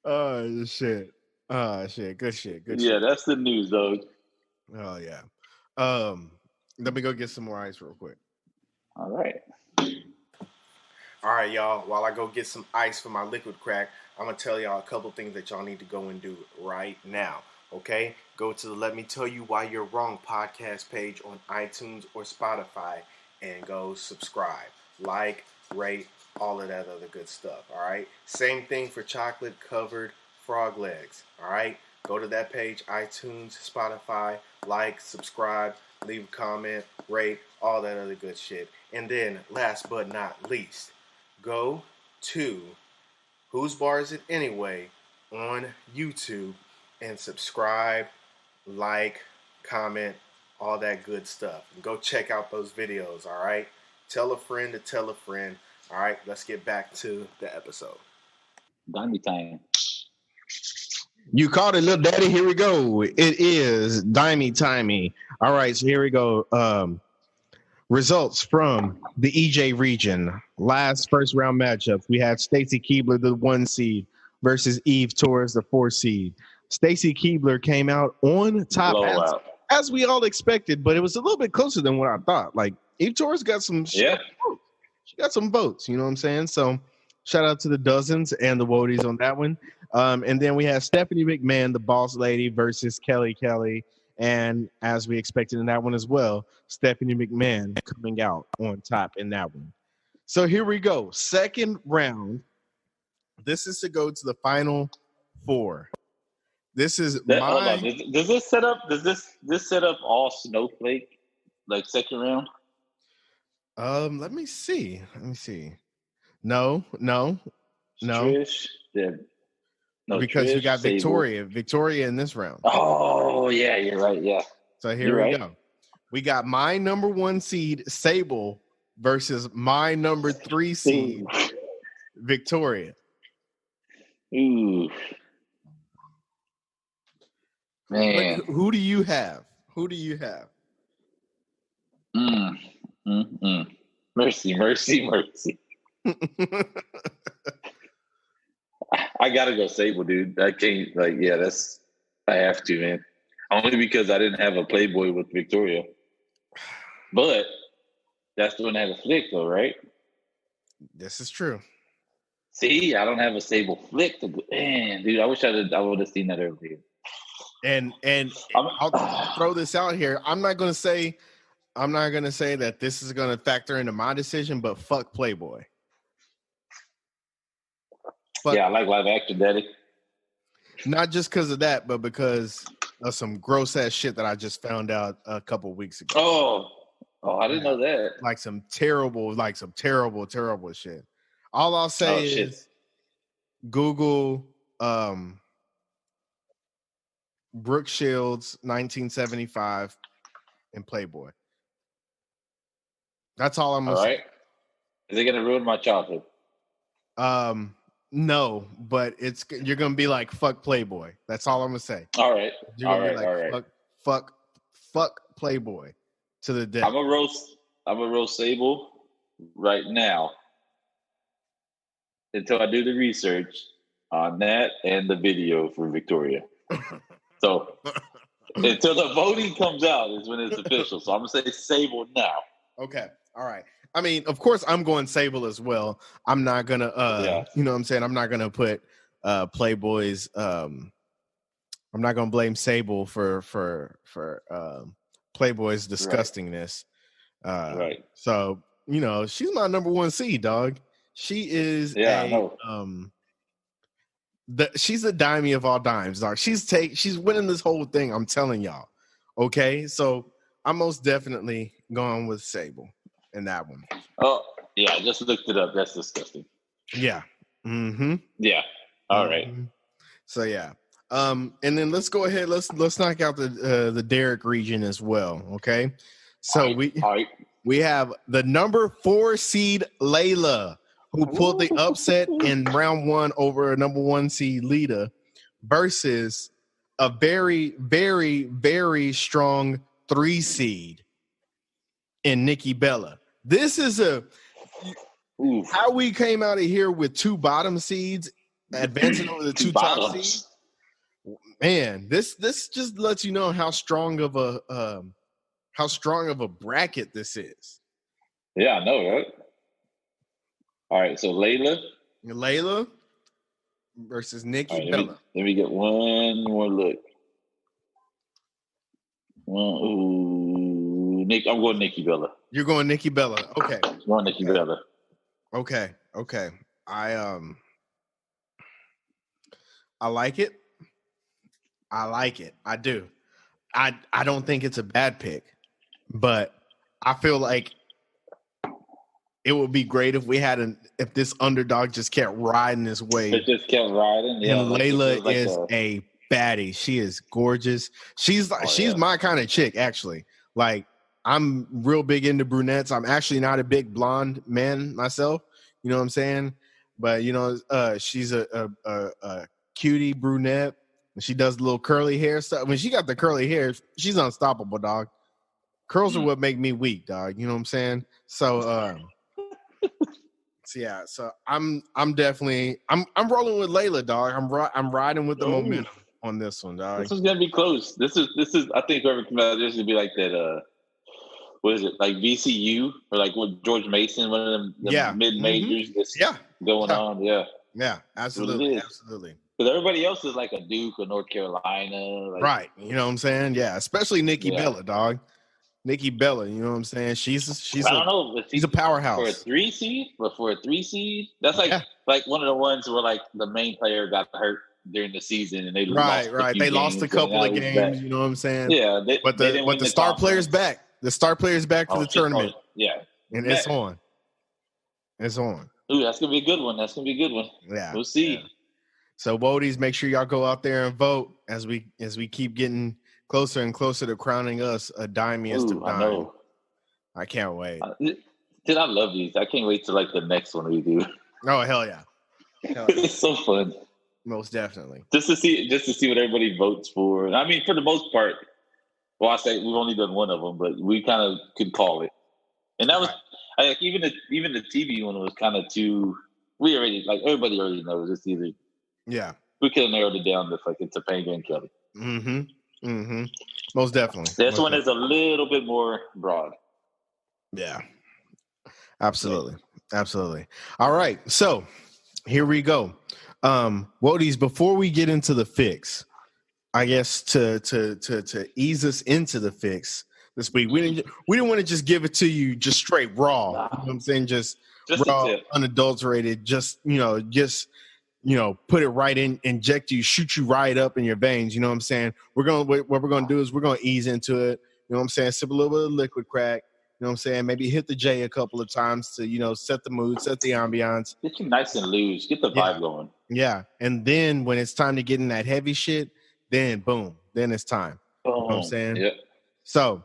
A: Oh, shit. Oh, shit. Good shit. Good shit.
C: Yeah, that's the news, though.
A: Oh, yeah. Let me go get some more ice real quick.
C: All right.
A: All right, y'all. While I go get some ice for my liquid crack, I'm going to tell y'all a couple things that y'all need to go and do right now. Okay? Go to the Let Me Tell You Why You're Wrong podcast page on iTunes or Spotify and go subscribe, like, rate, all of that other good stuff. All right? Same thing for chocolate covered frog legs. All right? Go to that page, iTunes, Spotify, like, subscribe, leave a comment, rate, all that other good shit. And then, last but not least, go to Whose Bar Is It Anyway on YouTube and subscribe, like, comment, all that good stuff. And go check out those videos, all right? Tell a friend to tell a friend. All right, let's get back to the episode.
C: Dimey time.
A: You called it, little daddy. Here we go. It is Dimey timey. All right, so here we go. Results from the EJ region. Last first round matchups. We had Stacy Keebler, the 1 seed, versus Eve Torres, the 4 seed. Stacy Keebler came out on top as we all expected, but it was a little bit closer than what I thought. Like Eve Torres got some votes. She got some votes, you know what I'm saying? So shout out to the Dozens and the Wodies on that one. And then we have Stephanie McMahon, the boss lady, versus Kelly Kelly. And as we expected in that one as well, Stephanie McMahon coming out on top in that one. So here we go. Second round. This is to go to the final 4. This is
C: Hold on. Does this set up? Does this set up all Snowflake like second round?
A: Let me see. No.
C: Trish,
A: because
C: Trish,
A: we got
C: Sable.
A: Victoria in this round.
C: Oh yeah, you're right. Yeah.
A: So here we go. We got my number 1 seed Sable versus my number 3 seed Victoria.
C: Ooh. Man.
A: Who do you have?
C: Mercy, mercy, mercy. I gotta go Sable, dude. I can't. I have to, man. Only because I didn't have a Playboy with Victoria. But that's the one that had a flick, though, right?
A: This is true.
C: See, I don't have a Sable flick. Man, dude, I wish I would have seen that earlier.
A: And I'll throw this out here. I'm not gonna say that this is gonna factor into my decision, but fuck Playboy.
C: Yeah, I like live action, Daddy.
A: Not just because of that, but because of some gross ass shit that I just found out a couple weeks ago.
C: Oh, I didn't know that.
A: Like some terrible shit. All I'll say is Google Brooke Shields 1975 and Playboy. That's all I'm gonna say.
C: All right. Is it gonna ruin my childhood?
A: No, but you're gonna be like fuck Playboy. That's all I'm gonna say.
C: All right.
A: You're gonna be like fuck Playboy to the death.
C: I'm a roast Sable right now until I do the research on that and the video for Victoria. So until the voting comes out is when it's official. So I'm gonna say Sable now.
A: Okay. All right. I mean, of course, I'm going Sable as well. I'm not gonna, you know what I'm saying? I'm not gonna put Playboy's. I'm not gonna blame Sable for Playboy's disgustingness.
C: Right.
A: So she's my number one seed, dog. She is.
C: Yeah, I know.
A: She's the Dimiest of all dimes, dog. She's winning this whole thing. I'm telling y'all. Okay, so I'm most definitely going with Sable. In that one.
C: Oh, yeah, I just looked it up. That's disgusting.
A: Yeah. Mm-hmm.
C: Yeah. All right.
A: So yeah. And then let's go ahead. Let's knock out the Derek region as well. Okay. So we have the number 4 seed Layla, who pulled the upset in round 1 over number 1 seed Lita, versus a very, very, very strong 3 seed in Nikki Bella. This is how we came out of here with 2 bottom seeds advancing over the 2 top seeds. Man, this just lets you know how strong of a bracket this is.
C: Yeah, I know, right? All right, so Layla
A: versus Nikki
C: right,
A: Bella.
C: Let me get one more look. I'm going Nikki Bella.
A: You're going Nikki Bella. Okay.
C: I'm going Nikki Bella.
A: Okay. I like it. I do. I don't think it's a bad pick, but I feel like it would be great if if this underdog just kept riding his way.
C: It just kept riding. Yeah,
A: and Layla is a baddie. She is gorgeous. She's my kind of chick, actually. Like, I'm real big into brunettes. I'm actually not a big blonde man myself. You know what I'm saying? But she's a cutie brunette. She does little curly hair stuff. When she got the curly hair, she's unstoppable, dog. Curls are what make me weak, dog. You know what I'm saying? So, so I'm definitely I'm rolling with Layla, dog. I'm riding with the momentum on this one, dog.
C: This is gonna be close. This is. I think whoever comes out, this is gonna be like that. What is it, like VCU or like what George Mason, one of them mid majors going on? Yeah,
A: absolutely.
C: Because everybody else is like a Duke or North Carolina,
A: right? You know what I'm saying? Yeah, especially Nikki Bella, dog. Nikki Bella, you know what I'm saying? She's a powerhouse
C: for a 3 seed, but for a 3 seed, that's like one of the ones where like the main player got hurt during the season and they
A: lost a couple of games. You know what I'm saying?
C: Yeah,
A: but the star player's back. The star player's back to the tournament. And it's on. It's on.
C: Ooh, that's gonna be a good one. Yeah, we'll see.
A: Yeah. So, Wodies, make sure y'all go out there and vote as we keep getting closer and closer to crowning us a Dimiest of Dimes. I can't wait.
C: Dude, I love these. I can't wait till like the next one we do.
A: Oh, hell yeah.
C: It's so fun.
A: Most definitely.
C: Just to see what everybody votes for. I mean, for the most part, well, I say we've only done one of them, but we kind of could call it. And that was even the TV one was kind of too. We already everybody already knows it's either.
A: Yeah,
C: we could have narrowed it down to Topanga and Kelly.
A: Most definitely.
C: This one is a little bit more broad.
A: Yeah, absolutely. All right, so here we go. Wodies, before we get into the fix, I guess to ease us into the fix this week, we didn't want to just give it to you just straight raw. You know what I'm saying? Just raw, unadulterated. Just put it right in, inject you, shoot you right up in your veins. You know what I'm saying? What we're gonna do is we're gonna ease into it. You know what I'm saying? Sip a little bit of liquid crack. You know what I'm saying? Maybe hit the J a couple of times to, set the mood, set the ambiance.
C: Get you nice and loose. Get the vibe going.
A: Yeah. And then when it's time to get in that heavy shit, then boom, then it's time.
C: Boom.
A: You know what I'm saying?
C: Yep.
A: So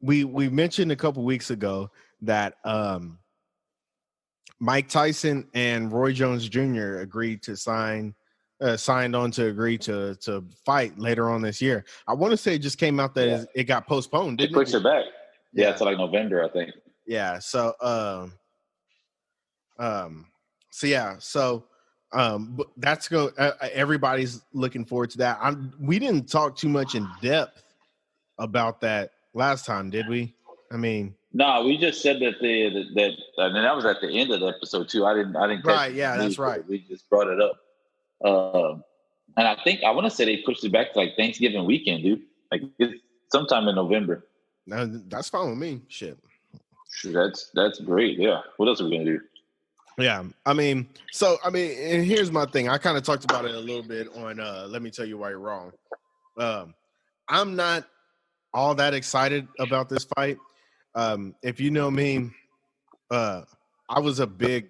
A: we mentioned a couple weeks ago that Mike Tyson and Roy Jones Jr. agreed to signed on to agree to fight later on this year. I want to say it just came out that it got postponed, didn't it?
C: Pushed it back. Yeah, to November, I think.
A: Yeah. So that's go. Everybody's looking forward to that. We didn't talk too much in depth about that last time, did we? I mean,
C: no, we just said that and that was at the end of the episode too. I didn't.
A: Right. Yeah, that's right.
C: We just brought it up. And I think I want to say they pushed it back to Thanksgiving weekend, dude. It's sometime in November.
A: No, that's fine with me. Shit.
C: That's great. Yeah. What else are we gonna do?
A: Yeah. And here's my thing. I kind of talked about it a little bit on Let Me Tell You Why You're Wrong. I'm not all that excited about this fight. If you know me, I was a big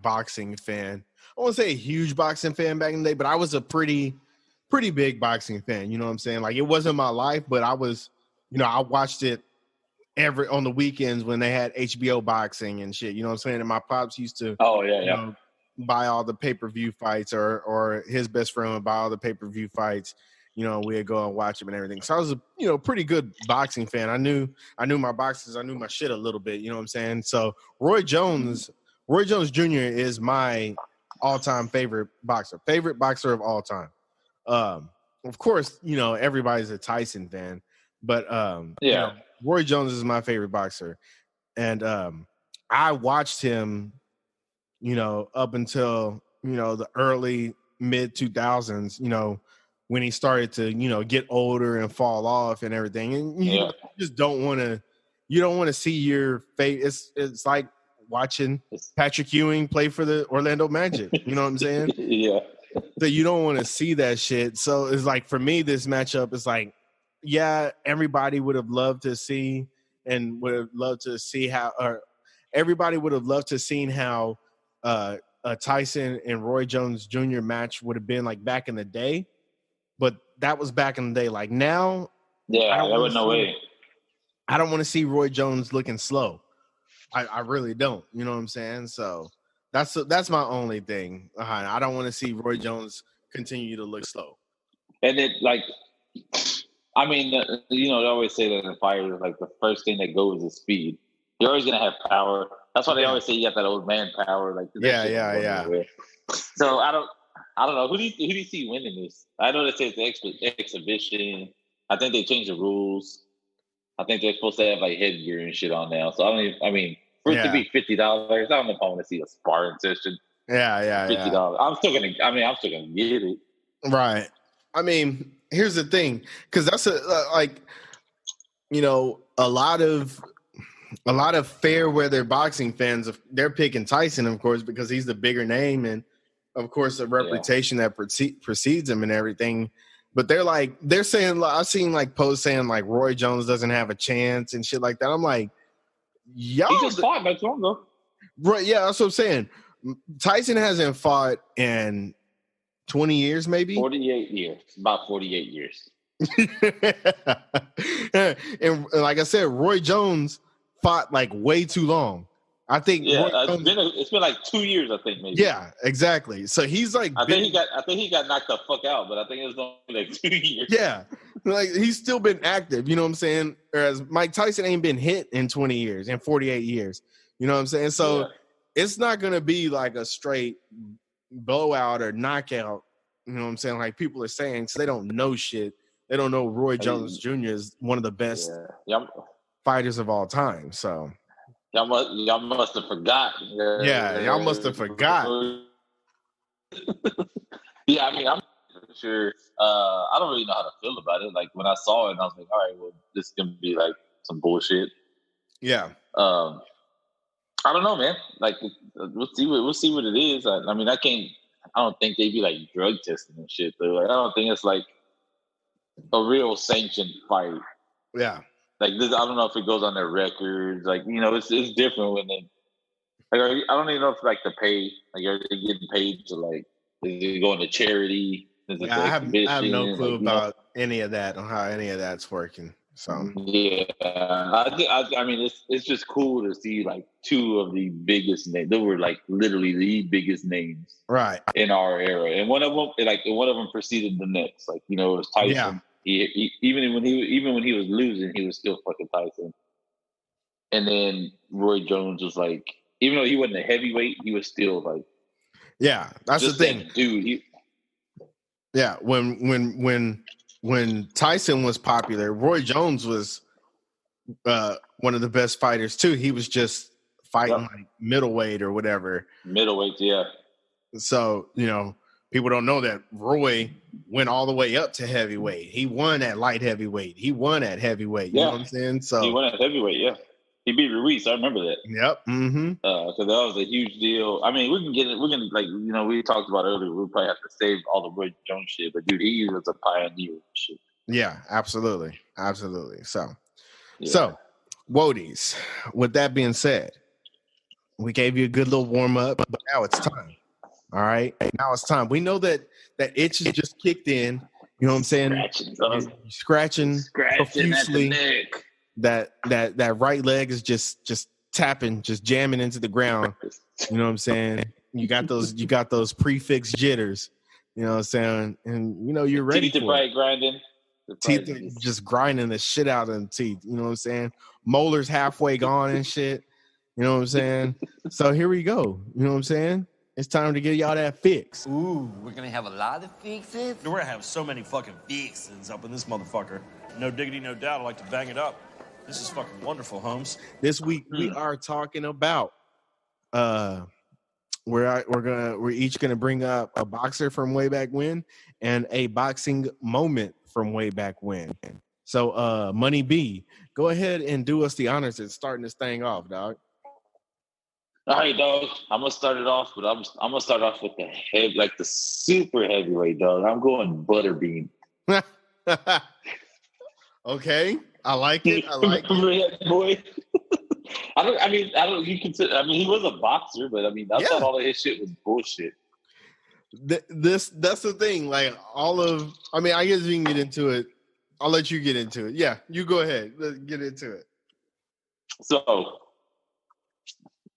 A: boxing fan. I won't say a huge boxing fan back in the day, but I was a pretty big boxing fan. You know what I'm saying? It wasn't my life, but I was, I watched it on the weekends when they had HBO boxing and shit. You know what I'm saying? And my pops used to buy all the pay-per-view fights or his best friend would buy all the pay-per-view fights. We'd go and watch them and everything. So I was a pretty good boxing fan. I knew my boxes. I knew my shit a little bit. You know what I'm saying? So Roy Jones Jr. is my all-time favorite boxer of all time. Of course, everybody's a Tyson fan, but Roy Jones is my favorite boxer. And I watched him, up until, the early mid 2000s, when he started to, get older and fall off and everything. And you just don't want to see your face. It's like watching Patrick Ewing play for the Orlando Magic. You know what I'm saying?
C: Yeah.
A: So you don't want to see that shit. So it's for me, this matchup is everybody would have loved to see and would have loved to see everybody would have loved to seen how a Tyson and Roy Jones Jr. match would have been back in the day. But that was back in the day. Now,
C: there was no way.
A: I don't want to see Roy Jones looking slow. I really don't. You know what I'm saying? So that's my only thing. I don't want to see Roy Jones continue to look slow.
C: And it they always say that in fire, the first thing that goes is speed. You're always gonna have power. That's why they always say you got that old man power.
A: Yeah.
C: So I don't know. Who do you see winning this? I know they say it's the exhibition. I think they changed the rules. I think they're supposed to have headgear and shit on now. So for it to be $50, I don't know if I want to see a sparring session.
A: Yeah.
C: $50. I'm still gonna get it.
A: Right. Here's the thing, because that's a lot of fair weather boxing fans, they're picking Tyson, of course, because he's the bigger name and, of course, the reputation that precedes him and everything. But they're saying, I've seen posts saying Roy Jones doesn't have a chance and shit like that. I'm like, y'all.
C: He just fought not too long ago.
A: Right. Yeah. That's what I'm saying. Tyson hasn't fought in 20 years, maybe
C: 48 years, about 48 years.
A: And like I said, Roy Jones fought way too long. I think
C: it's been 2 years, I think, maybe.
A: Yeah, exactly. So he's
C: I think he got knocked the fuck out, but I think it was only 2 years.
A: Yeah. Like, he's still been active, you know what I'm saying? Whereas Mike Tyson ain't been hit in 20 years, in 48 years. You know what I'm saying? So it's not going to be like a straight blowout or knockout. You know what I'm saying? Like people are saying, so they don't know shit. They don't know Roy Jones Jr. is one of the best fighters of all time. So
C: y'all must have forgot.
A: Yeah, y'all must have forgot.
C: Yeah, I mean, I'm sure. I don't really know how to feel about it. Like when I saw it, I was like, all right, well, this is gonna be like some bullshit.
A: Yeah.
C: I don't know, man. Like we'll see what it is. I mean, I don't think they'd be like drug testing and shit. But like, I don't think it's like a real sanctioned fight.
A: Yeah.
C: Like this, I don't know if it goes on their records. Like, you know, it's different when they. Like, I don't even know if like the pay. Like, are they getting paid to like? Is it going to charity?
A: Yeah, I have no clue about any of that, on how any of that's working. So
C: yeah, I mean, it's just cool to see like two of the biggest names. They were like literally the biggest names,
A: right,
C: in our era, and one of them preceded the next. Like, you know, it was Tyson. Yeah. He even when he was losing, he was still fucking Tyson. And then Roy Jones was like, even though he wasn't a heavyweight, he was still like.
A: Yeah, that's the thing,
C: dude.
A: Yeah, when Tyson was popular, Roy Jones was one of the best fighters too. He was just fighting like middleweight or whatever.
C: Middleweight, yeah.
A: So, you know, people don't know that Roy went all the way up to heavyweight. He won at light heavyweight. He won at heavyweight. You know what I'm saying? So
C: he won at heavyweight, yeah. He beat Ruiz. I remember that.
A: Yep. Mm-hmm.
C: Because that was a huge deal. I mean, we can get it. We're gonna, like, you know, we talked about earlier. We'll probably have to save all the Roy Jones shit, but dude, he was a pioneer. Shit.
A: Yeah, absolutely. So Wodies. With that being said, we gave you a good little warm up, but now it's time. All right, now it's time. We know that itch has just kicked in. You know what I'm saying? Scratching profusely.
C: At the neck.
A: That right leg is just tapping, just jamming into the ground. You know what I'm saying? You got those prefix jitters. You know what I'm saying? And you know you're ready
C: teeth
A: for it.
C: Grinding.
A: Teeth are just grinding the shit out of the teeth. You know what I'm saying? Molars halfway gone and shit. You know what I'm saying? So here we go. You know what I'm saying? It's time to get y'all that fix.
E: Ooh, we're gonna have a lot of fixes?
F: We're gonna have so many fucking fixes up in this motherfucker. No diggity, no doubt. I like to bang it up. This is fucking wonderful, Holmes.
A: This week we are talking about we're each gonna bring up a boxer from way back when and a boxing moment from way back when. So Money B, go ahead and do us the honors at starting this thing off, dog.
C: All right, dog. I'm gonna start it off, but I'm gonna start off with the super heavyweight, dog. I'm going Butterbean.
A: Okay, I like it.
C: Boy. He was a boxer, but I mean, I thought all of his shit was bullshit.
A: That's the thing. Like I guess you can get into it. I'll let you get into it. Yeah, you go ahead. Let's get into it.
C: So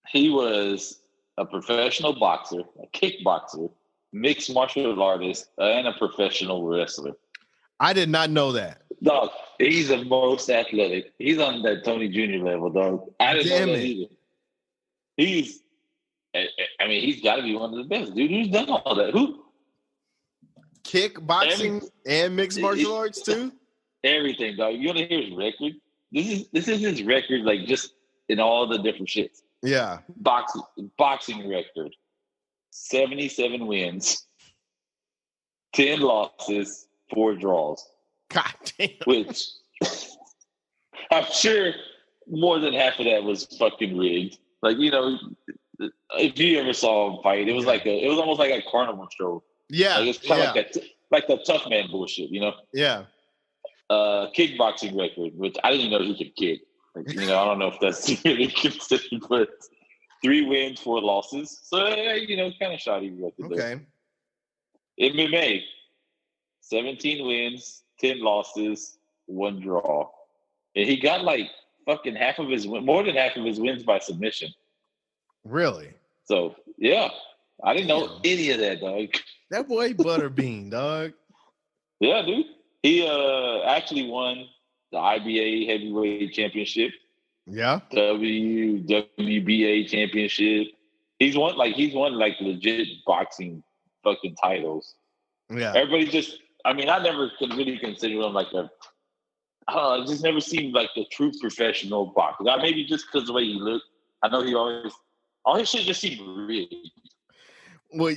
C: he was a professional boxer, a kickboxer, mixed martial artist, and a professional wrestler.
A: I did not know that.
C: Dog, he's the most athletic. He's on that Tony Jr. level, dog. I didn't know that either. He's got to be one of the best, dude. Who's done all that? Who?
A: Kickboxing and mixed martial arts too?
C: Everything, dog. You want to hear his record? This is his record, like, just in all the different shits.
A: Yeah.
C: Boxing record. 77 wins, 10 losses, 4 draws.
A: God damn.
C: Which I'm sure more than half of that was fucking rigged. Like, you know, if you ever saw him fight, it was almost like a carnival show.
A: Yeah.
C: Like, it's kind of like the tough man bullshit, you know?
A: Yeah.
C: Kickboxing record, which I didn't even know he could kick. Like, you know, I don't know if that's really considered, but 3 wins, 4 losses. So, you know, kind of shoddy record.
A: Okay.
C: MMA, 17 wins, 10 losses, 1 draw. And he got like fucking more than half of his wins by submission.
A: Really?
C: So, yeah. I didn't know any of that, dog.
A: That boy Butterbean, dog.
C: Yeah, dude. He actually won the IBA heavyweight championship.
A: Yeah.
C: WBA championship. He's won like legit boxing fucking titles.
A: Yeah.
C: Everybody just, I mean, I never could really consider him like it just never seemed like the true professional boxer. Now, maybe just because the way he looked. I know he all his shit just seemed rigged.
A: Well,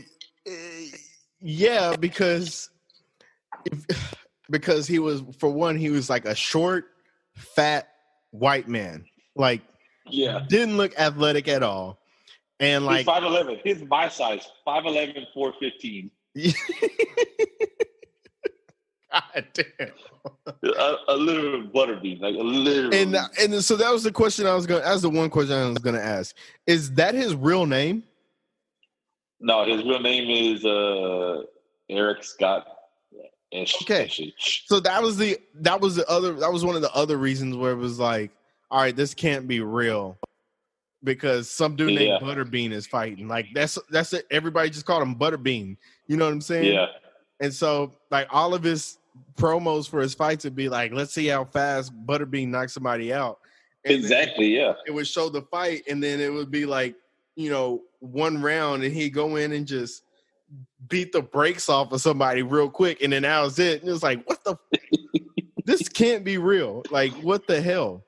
A: yeah, because he was, for one, he was like a short, fat white man. Like,
C: yeah,
A: didn't look athletic at all. And like,
C: he's 5'11". He's my size, 5'11", 415.
A: God damn.
C: A little butterbean, like a little.
A: And so that was the question that's the one question I was gonna ask. Is that his real name?
C: No, his real name is Eric Scott.
A: Okay. So that was one of the other reasons where it was like, all right, this can't be real. Because some dude named Butterbean is fighting. Like that's it. Everybody just called him Butterbean. You know what I'm saying?
C: Yeah.
A: And so like all of his promos for his fights would be like, let's see how fast Butterbean knocks somebody out. And
C: exactly, yeah.
A: It would show the fight, and then it would be like, one round, and he'd go in and just beat the brakes off of somebody real quick, and then that was it. And it was like, what the this can't be real. Like, what the hell?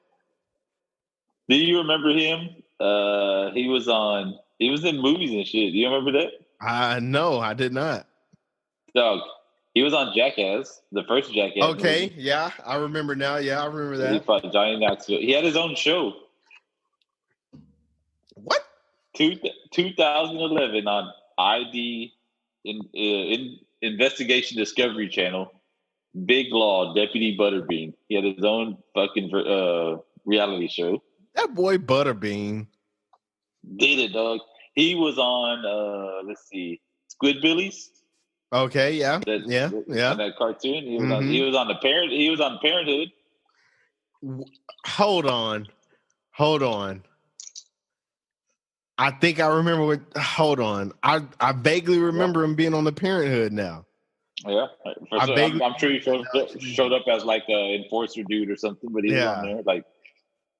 C: Do you remember him? He was in movies and shit. Do you remember that?
A: No, I did not.
C: Dog, he was on Jackass, the first Jackass.
A: Okay,
C: movie.
A: yeah, I remember now. Yeah, I remember that.
C: He fought Johnny Knoxville. He had his own show.
A: What?
C: 2011 on ID in Investigation Discovery Channel. Big Law, Deputy Butterbean. He had his own fucking reality show.
A: That boy Butterbean
C: did it, dog. He was on let's see, Squidbillies.
A: Okay, yeah.
C: That cartoon. He was on Parenthood.
A: Hold on. I think I remember hold on. I vaguely remember him being on the Parenthood now.
C: Yeah. I'm sure he showed up as like an enforcer dude or something, but he was on there. Like,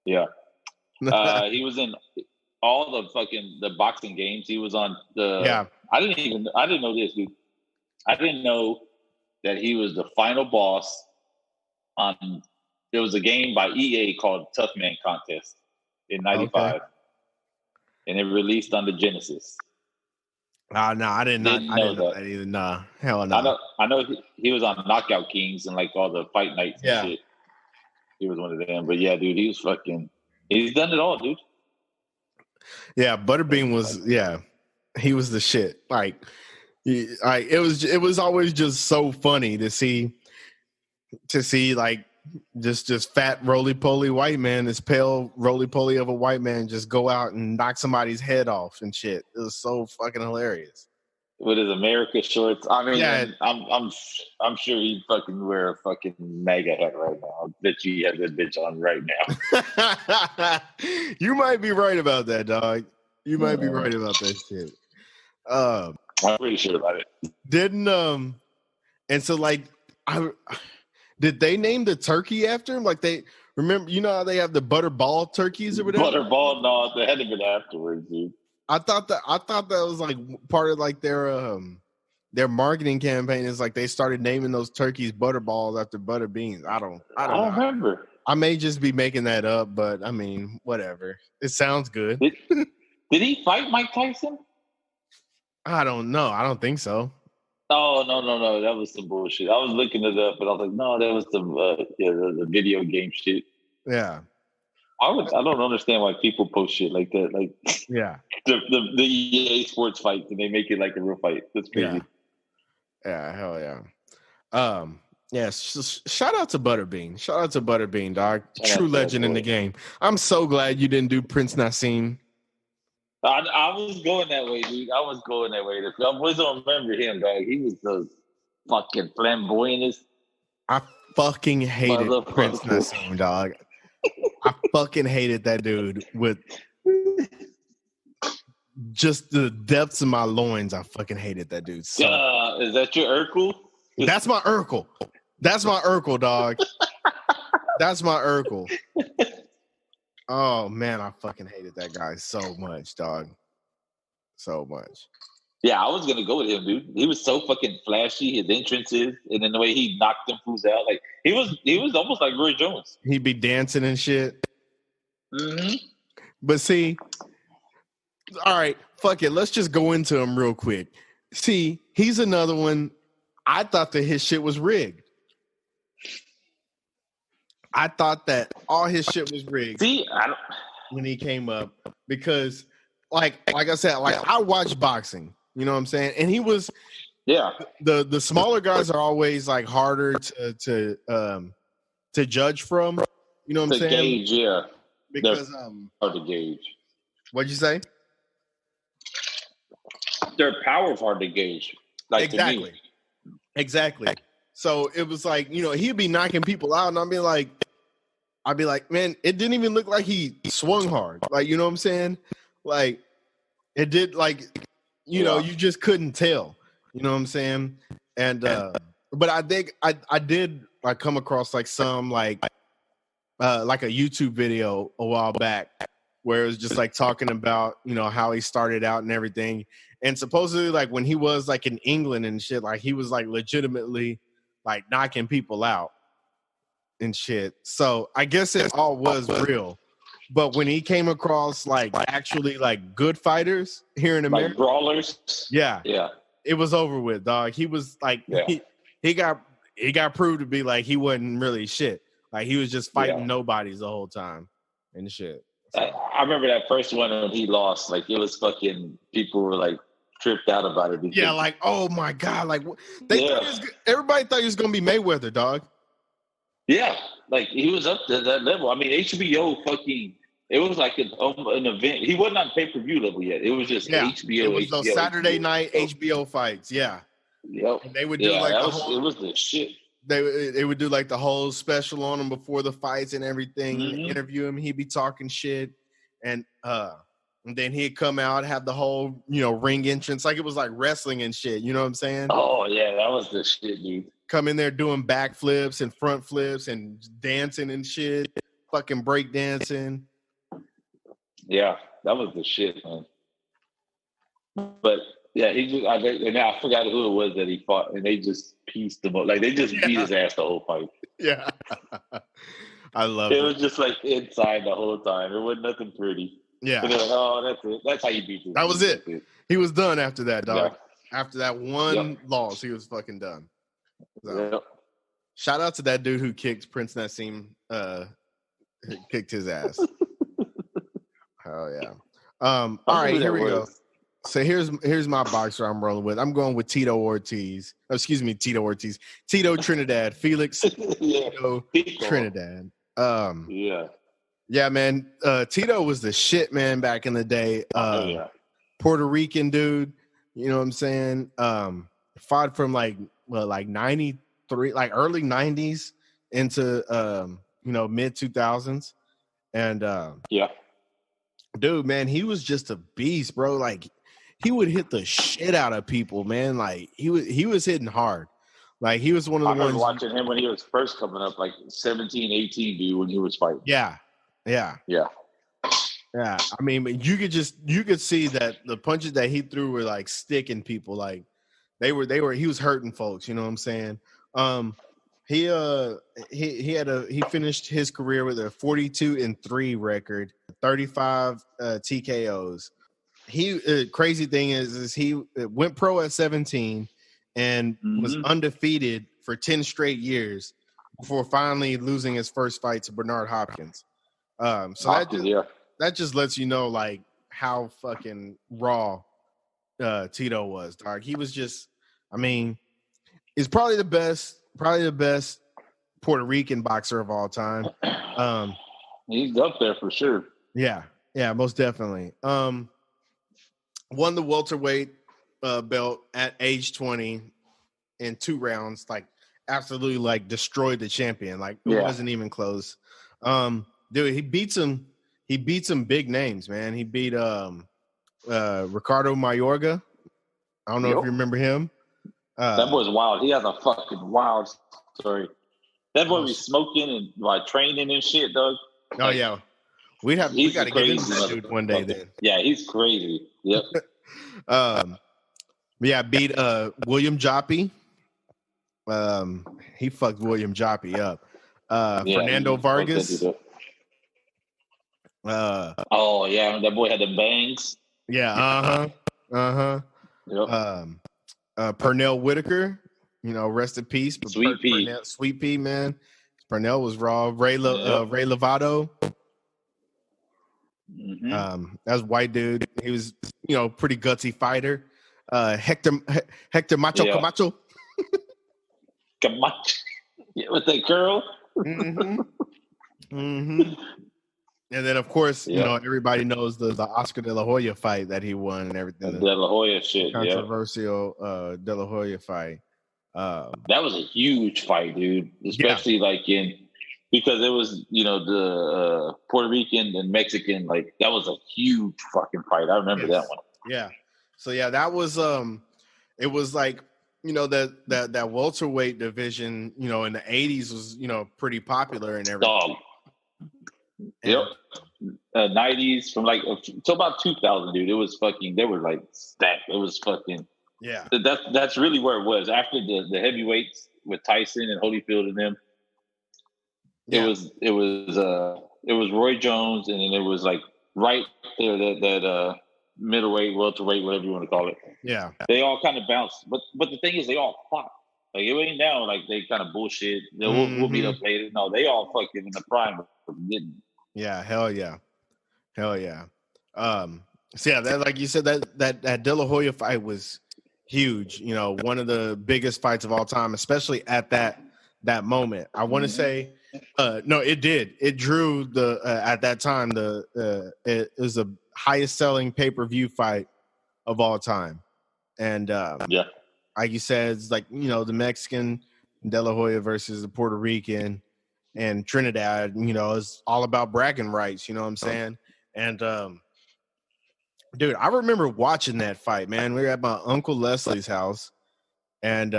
C: yeah. He was in all the boxing games. He was on the.
A: Yeah.
C: I didn't know this, dude. I didn't know that he was the final boss on. There was a game by EA called Tough Man Contest in '95, and it released on the Genesis.
A: No, I didn't know that either. Nah, hell no.
C: I know he was on Knockout Kings and like all the fight nights and shit. He was one of them, but yeah, dude, he's done it all, dude.
A: Yeah, Butterbean was he was the shit. Like it was always just so funny to see like just fat roly-poly white man, this pale roly-poly of a white man just go out and knock somebody's head off and shit. It was so fucking hilarious.
C: With his America shorts. I mean, I'm sure he'd fucking wear a fucking MAGA hat right now. I bet you have that bitch on right now.
A: You might be right about that, dog. You might be right about that shit.
C: I'm pretty sure about it.
A: And so like did they name the turkey after him? Like they remember, how they have the butterball turkeys or whatever?
C: Butterball, no, they had to be afterwards, dude.
A: I thought that was like part of like their marketing campaign is like they started naming those turkeys butterballs after Butterbeans. I don't know.
C: Remember.
A: I may just be making that up, but I mean, whatever. It sounds good.
C: Did he fight Mike Tyson?
A: I don't know. I don't think so.
C: Oh, no. That was some bullshit. I was looking it up, but I was like, no, that was some the video game shit.
A: Yeah.
C: I don't understand why people post shit like that. Like,
A: yeah,
C: the EA Sports fight, and they make it like a real fight. That's crazy.
A: Yeah, hell yeah. Yes. Shout out to Butterbean. Shout out to Butterbean, dog. True legend in the game. I'm so glad you didn't do Prince Nassim.
C: I was going that way, dude. I was going that way. I always don't remember him, dog. He was the fucking flamboyantest.
A: I fucking hated Prince Nassim, dog. I fucking hated that dude with just the depths of my loins. I fucking hated that dude. So.
C: Is that your Urkel?
A: That's my Urkel. That's my Urkel, dog. That's my Urkel. Oh man, I fucking hated that guy so much, dog. So much.
C: Yeah, I was gonna go with him, dude. He was so fucking flashy, his entrances, and then the way he knocked them fools out. Like he was almost like Roy Jones.
A: He'd be dancing and shit.
C: Mm-hmm.
A: But see, all right, fuck it. Let's just go into him real quick. See, he's another one. I thought that his shit was rigged. I thought that all his shit was rigged.
C: See,
A: when he came up, because like I said, like I watch boxing, you know what I'm saying? And he was the smaller guys are always like harder to judge from, you know what I'm saying?
C: Gauge, yeah.
A: Because
C: hard to gauge.
A: What'd you say?
C: Their power is hard to gauge. Like
A: exactly. Exactly. So it was like, you know, he'd be knocking people out, and I'd be like, man, it didn't even look like he swung hard. Like, you know what I'm saying? Like, it did, like, you know, you just couldn't tell. You know what I'm saying? And but I think I did like come across like some like a YouTube video a while back where it was just like talking about, you know, how he started out and everything. And supposedly, like, when he was like in England and shit, like he was like legitimately like knocking people out and shit. So I guess it all was real. But when he came across like actually like good fighters here in America,
C: like brawlers,
A: yeah, it was over with, dog. He was like he got proved to be like he wasn't really shit. Like he was just fighting nobodies the whole time and shit. So.
C: I remember that first one when he lost. Like it was fucking people were like tripped out about it.
A: Yeah, like, oh my god, like everybody thought he was gonna be Mayweather, dog.
C: Yeah, like he was up to that level. I mean, HBO fucking. It was like an event. He wasn't on pay-per-view level yet. It was just HBO.
A: It was those Saturday night HBO fights. Yeah.
C: Yep.
A: And they would do like
C: it was the shit.
A: They would do like the whole special on him before the fights and everything.
C: Mm-hmm.
A: Interview him. He'd be talking shit, and then he'd come out, have the whole, you know, ring entrance like it was like wrestling and shit. You know what I'm saying?
C: Oh yeah, that was the shit, dude.
A: Come in there doing back flips and front flips and dancing and shit, fucking break dancing.
C: Yeah, that was the shit, man. But yeah, I forgot who it was that he fought, and they just pieced him up. Like they just beat his ass the whole fight.
A: Yeah, I love it.
C: It was just like inside the whole time. It wasn't nothing pretty.
A: Yeah.
C: Like, oh, that's it. That's how you beat him.
A: That was it. He was done after that, dog.
C: Yeah.
A: After that one loss, he was fucking done. So,
C: Yep.
A: shout out to that dude who kicked Prince Nassim. Kicked his ass. Hell yeah. All right, here we go. So here's my boxer I'm rolling with. I'm going with Tito Ortiz. Oh, excuse me, Tito Ortiz. Tito Trinidad. Felix Tito Trinidad. Yeah, man. Tito was the shit, man, back in the day. Puerto Rican dude. You know what I'm saying? Fought from like 93, like early 90s into mid 2000s. And dude, man, he was just a beast, bro. Like he would hit the shit out of people, man. Like he was hitting hard. Like he was one of the ones.
C: I was watching him when he was first coming up, like 17, 18, dude, when he was fighting.
A: Yeah. I mean, you could see that the punches that he threw were like sticking people. Like he was hurting folks. You know what I'm saying? He finished his career with a 42-3 record, 35 TKOs. Crazy thing is he went pro at 17 and was undefeated for 10 straight years before finally losing his first fight to Bernard Hopkins. That just lets you know like how fucking raw Tito was, dog. He was just, I mean, he's probably the best Puerto Rican boxer of all time.
C: He's up there for sure.
A: Yeah, most definitely. Won the welterweight belt at age 20 in 2 rounds, like absolutely like destroyed the champion. Like it wasn't even close. Dude, he beat some big names, man. He beat Ricardo Mayorga. I don't know if you remember him.
C: That boy's wild. He has a fucking wild Sorry. That boy
A: Oh,
C: be smoking and like training and shit, dog.
A: Oh yeah, we got to get into that dude one day. Then
C: yeah, he's crazy. Yep.
A: Yeah, beat William Joppy. He fucked William Joppy up. Fernando Vargas.
C: Oh yeah, that boy had the bangs.
A: Yeah.
C: Yep.
A: Pernell Whitaker. You know, rest in peace. But
C: Sweet Pea.
A: Sweet Pea, man. Pernell was raw. Ray Lovato.
C: Mm-hmm.
A: That was white dude. He was, you know, pretty gutsy fighter. Hector Macho Camacho.
C: Camacho. Yeah, with that curl.
A: Mm-hmm. And then, of course, you know, everybody knows the Oscar De La Hoya fight that he won and everything.
C: De La Hoya shit.
A: Controversial De La Hoya fight.
C: That was a huge fight, dude. Especially because it was, you know, the Puerto Rican and Mexican, like that was a huge fucking fight. I remember that one.
A: Yeah. So yeah, that was it was like, you know, that welterweight division, you know, in the 80s was, you know, pretty popular and everything.
C: Dog. Yep. 90s from like till about 2000, dude. It was fucking. They were like stacked. It was fucking.
A: Yeah.
C: That's really where it was after the heavyweights with Tyson and Holyfield and them.
A: Yeah.
C: It was Roy Jones, and then it was like right there that middleweight, welterweight, whatever you want to call it.
A: Yeah.
C: They all kind of bounced, but the thing is, they all fought. Like it ain't down like they kind of bullshit. We'll meet up later. No, they all fucking in the prime.
A: Yeah, hell yeah. So yeah, that, like you said, that De La Hoya fight was huge. You know, one of the biggest fights of all time, especially at that moment. I want to say, no, it did. It drew at that time it was the highest selling pay-per-view fight of all time, and like you said, it's like, you know, the Mexican De La Hoya versus the Puerto Rican. And Trinidad, you know, is all about bragging rights, you know what I'm saying? And dude, I remember watching that fight, man. We were at my Uncle Leslie's house, and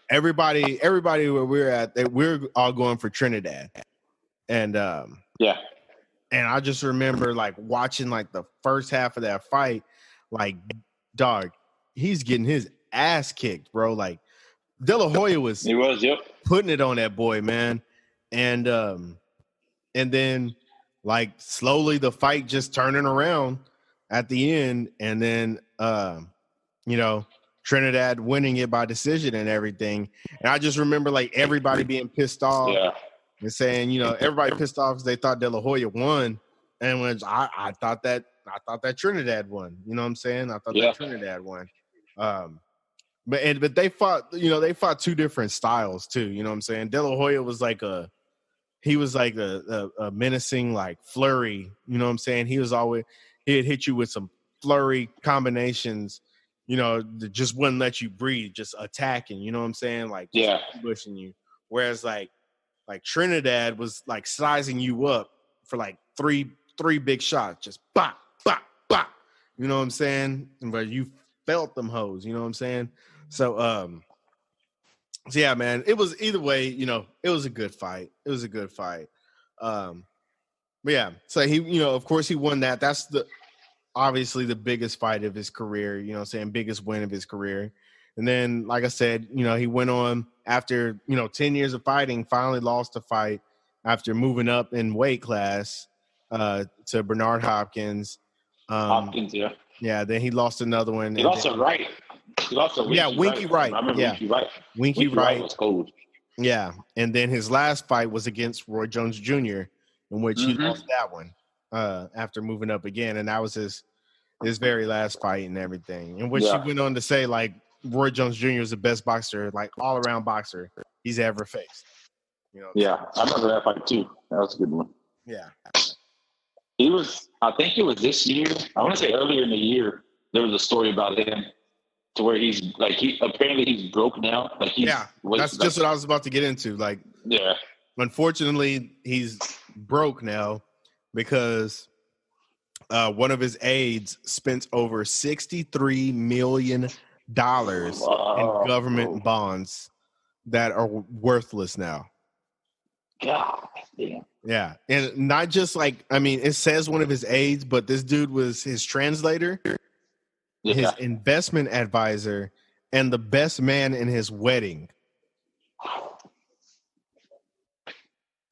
A: everybody where we were at, we're all going for Trinidad. And and I just remember like watching like the first half of that fight, like, dog, he's getting his ass kicked, bro. Like De La Hoya was putting it on that boy, man. And then like slowly the fight just turning around at the end, and then you know, Trinidad winning it by decision and everything. And I just remember like everybody being pissed off and saying, you know, everybody pissed off because they thought De La Hoya won, and when I thought that Trinidad won. You know what I'm saying? I thought that Trinidad won. But they fought, you know, two different styles too. You know what I'm saying? De La Hoya was like a menacing, like, flurry. You know what I'm saying? He'd hit you with some flurry combinations, you know, that just wouldn't let you breathe, just attacking, you know what I'm saying? Like, just pushing you. Whereas like Trinidad was like sizing you up for like three big shots, just bop, bop, bop. You know what I'm saying? But you felt them hoes, you know what I'm saying? So yeah, man, it was either way, you know, it was a good fight. But yeah, so he, you know, of course he won that. That's obviously the biggest fight of his career, you know what I'm saying? Biggest win of his career. And then, like I said, you know, he went on after, you know, 10 years of fighting, finally lost a fight after moving up in weight class to Bernard Hopkins. Yeah, then he lost another one.
C: He lost a right. He lost a
A: Winky Wright.
C: I remember Winky Wright.
A: Winky Wright
C: was cold.
A: Yeah, and then his last fight was against Roy Jones Jr., in which he lost that one after moving up again, and that was his very last fight and everything. In which he went on to say, like, Roy Jones Jr. is the best boxer, like all-around boxer he's ever faced. You know.
C: Yeah, I remember that fight too. That was a good one.
A: Yeah.
C: He was. I think it was this year. I want to say earlier in the year. There was a story about him. To where he's like apparently he's broke now. Like
A: that's just what I was about to get into. Like, unfortunately he's broke now because one of his aides spent over $63 million in government bonds that are worthless now.
C: God damn.
A: Yeah. And not just like, I mean, it says one of his aides, but this dude was his translator, his investment advisor, and the best man in his wedding.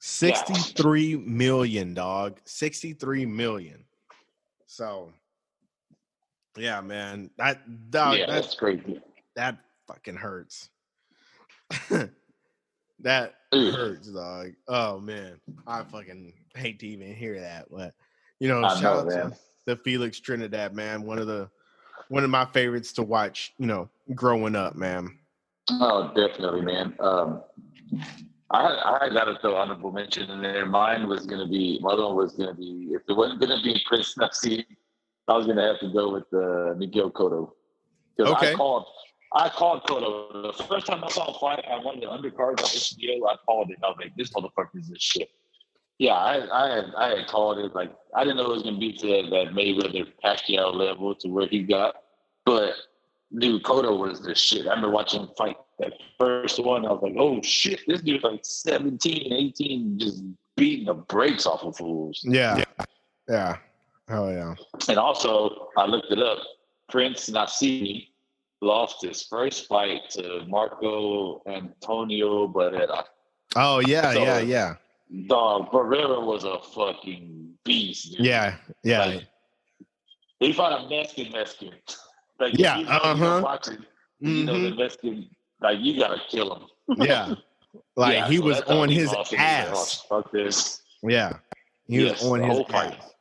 A: 63 million, dog. 63 million. So, yeah, man. That's
C: crazy.
A: That fucking hurts. That hurts, dog. Oh man, I fucking hate to even hear that, but shout out to Felix Trinidad, man. One of my favorites to watch. Growing up, man.
C: Oh, definitely, man. I got to throw honorable mention in there. Mine was going to be, my other one was going to be, if it wasn't going to be Prince Nussie, I was going to have to go with Miguel Cotto.
A: Okay.
C: I called Cotto. The first time I saw a fight, I wanted the undercards on HBO. I called it. I was like, this motherfucker is this shit. Yeah, I had called it. Like, I didn't know it was going to be to that Mayweather Pacquiao level to where he got. But, dude, Cotto was the shit. I remember watching him fight that first one. I was like, oh, shit, this dude's like 17, 18, just beating the brakes off of fools.
A: Yeah. Hell yeah.
C: And also, I looked it up. Prince Nussie lost his first fight to Marco Antonio Barrera.
A: Oh, yeah.
C: Dog, Barrera was a fucking beast, dude.
A: Yeah.
C: Like, he fought a Mexican. Like, boxing, the Mexican, like, you gotta kill him.
A: Yeah. Like, he was on his ass.
C: Like, oh, fuck this.
A: Yeah. He was on his
C: fight.
A: ass.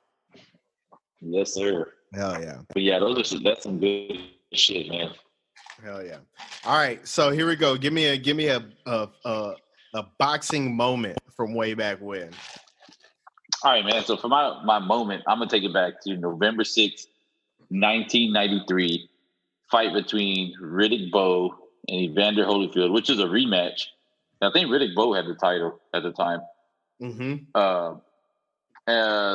C: Yes, sir.
A: Hell yeah.
C: But yeah, that's some good shit, man.
A: Hell yeah. All right. So here we go. Give me a boxing moment from way back when.
C: All right, man. So for my moment, I'm gonna take it back to November 6th, 1993, fight between Riddick Bowe and Evander Holyfield, which is a rematch. I think Riddick Bowe had the title at the time.
A: Mm-hmm.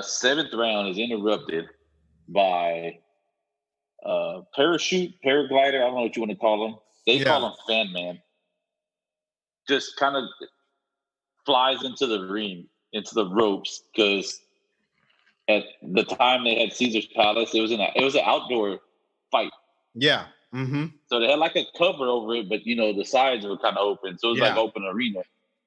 C: Seventh round is interrupted by paraglider. I don't know what you want to call him. They call him Fan Man. Just kind of flies into the ring, into the ropes, because at the time they had Caesar's Palace. It was an outdoor fight.
A: Yeah. Mm-hmm.
C: So they had like a cover over it, but the sides were kind of open, so it was like open arena.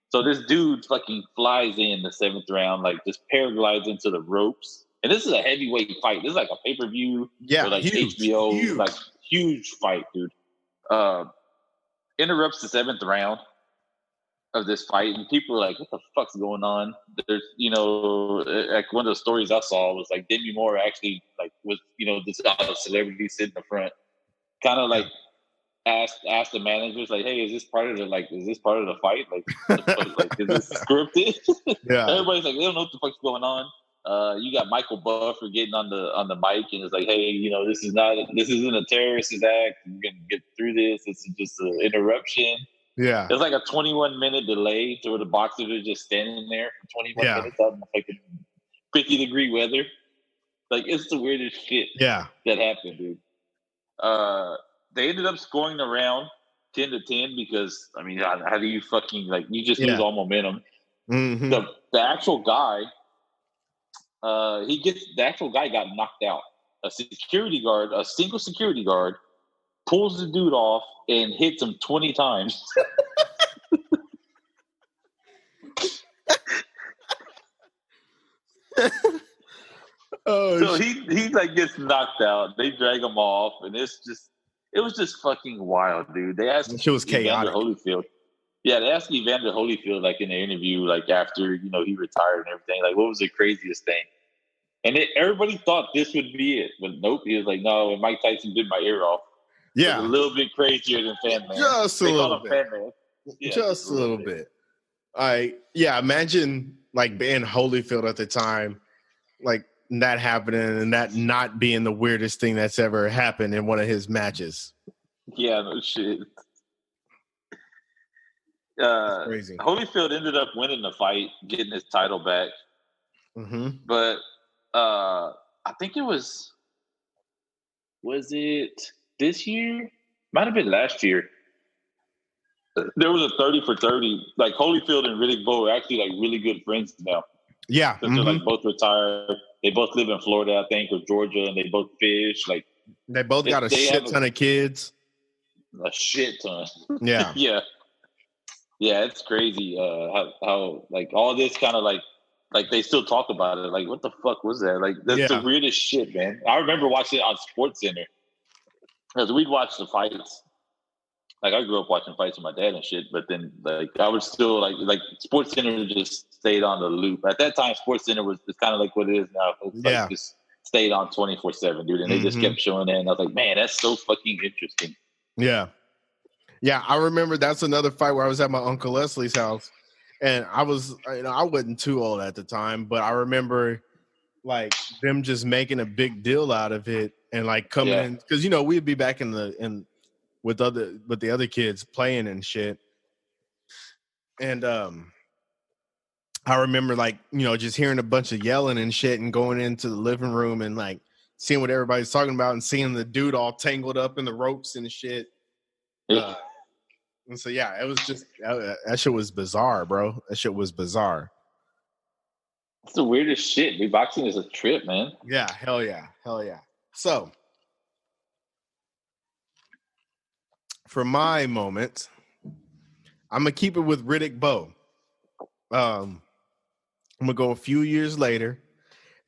C: So this dude fucking flies in the seventh round, like just paraglides into the ropes. And this is a heavyweight fight. This is like a pay-per-view.
A: Yeah,
C: like
A: huge,
C: HBO,
A: huge.
C: like huge fight, dude. Interrupts the seventh round of this fight, and people are like, "What the fuck's going on?" There's, like one of the stories I saw was like Demi Moore actually like was, this other celebrity sitting in the front, kind of like asked the managers like, "Hey, is this part of the fight? Like, is this scripted?"
A: Yeah.
C: Everybody's like, they don't know what the fuck's going on. You got Michael Buffer getting on the mic and it's like, "Hey, this isn't a terrorist act. You can get through this. This is just an interruption."
A: Yeah.
C: There's like a 21-minute delay to where the boxers are just standing there for 21 minutes out in fucking 50-degree weather. Like, it's the weirdest shit that happened, dude. They ended up scoring the round 10-10 because, I mean, how do you fucking, like, you just lose all momentum.
A: Mm-hmm.
C: The actual guy, the actual guy got knocked out. A single security guard, pulls the dude off and hits him 20 times. So he like gets knocked out. They drag him off, and it was just fucking wild, dude. They asked Evander Holyfield. Yeah, they asked Evander Holyfield like in the interview, like after he retired and everything, like what was the craziest thing? And everybody thought this would be it, but nope. He was like, no, and Mike Tyson bit my ear off.
A: Yeah,
C: a little bit crazier than Fan Man.
A: Just a little bit.
C: Fan Man. Yeah,
A: just a little bit. Imagine like being Holyfield at the time, like that happening and that not being the weirdest thing that's ever happened in one of his matches.
C: Yeah, no shit.
A: Crazy.
C: Holyfield ended up winning the fight, getting his title back.
A: Mm-hmm.
C: But I think it was it this year? Might have been last year. There was a 30 for 30. Like Holyfield and Riddick Bowe are actually like really good friends now.
A: Yeah.
C: Because they're like both retired. They both live in Florida, I think, or Georgia, and they both fish. Like
A: they both got a shit ton of kids.
C: A shit ton.
A: Yeah.
C: Yeah. Yeah, it's crazy how like all this kind of like they still talk about it. Like, what the fuck was that? Like, that's the weirdest shit, man. I remember watching it on SportsCenter because we'd watch the fights. Like, I grew up watching fights with my dad and shit, but then like I was still like SportsCenter just stayed on the loop. At that time, SportsCenter was kind of like what it is now. It's like just stayed on 24/7, dude, and they just kept showing it. And I was like, man, that's so fucking interesting.
A: Yeah. Yeah, I remember that's another fight where I was at my Uncle Leslie's house, and I was, I wasn't too old at the time, but I remember like them just making a big deal out of it and like coming in because we'd be back with the other kids playing and shit, and I remember like just hearing a bunch of yelling and shit and going into the living room and like seeing what everybody's talking about and seeing the dude all tangled up in the ropes and shit. And so, yeah, it was just that shit was bizarre, bro. That shit was bizarre.
C: It's the weirdest shit. Dude, boxing is a trip, man.
A: Yeah, hell yeah. Hell yeah. So, for my moment, I'm going to keep it with Riddick Bowe. I'm going to go a few years later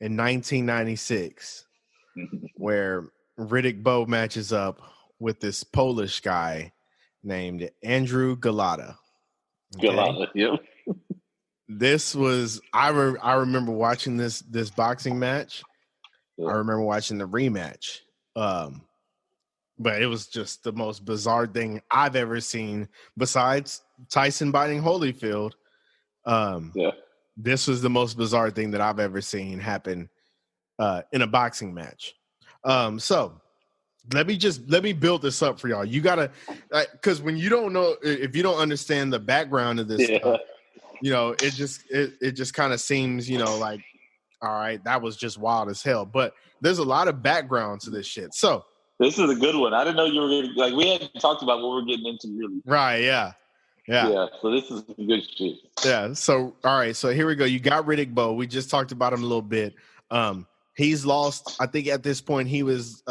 A: in 1996, where Riddick Bowe matches up with this Polish guy named Andrew Galata. Okay?
C: Galata, yep.
A: This was I remember watching this boxing match. Yeah. I remember watching the rematch. But it was just the most bizarre thing I've ever seen besides Tyson biting Holyfield. This was the most bizarre thing that I've ever seen happen in a boxing match. So let me build this up for y'all. You gotta, because when you don't know, if you don't understand the background of this stuff, it just kind of seems, like, all right, that was just wild as hell. But there's a lot of background to this shit. So
C: this is a good one. I didn't know you were gonna, like, we hadn't talked about what we're getting into really.
A: Right? Yeah.
C: So this is good shit.
A: Yeah. So all right. So here we go. You got Riddick Bowe. We just talked about him a little bit. He's lost. I think at this point he was.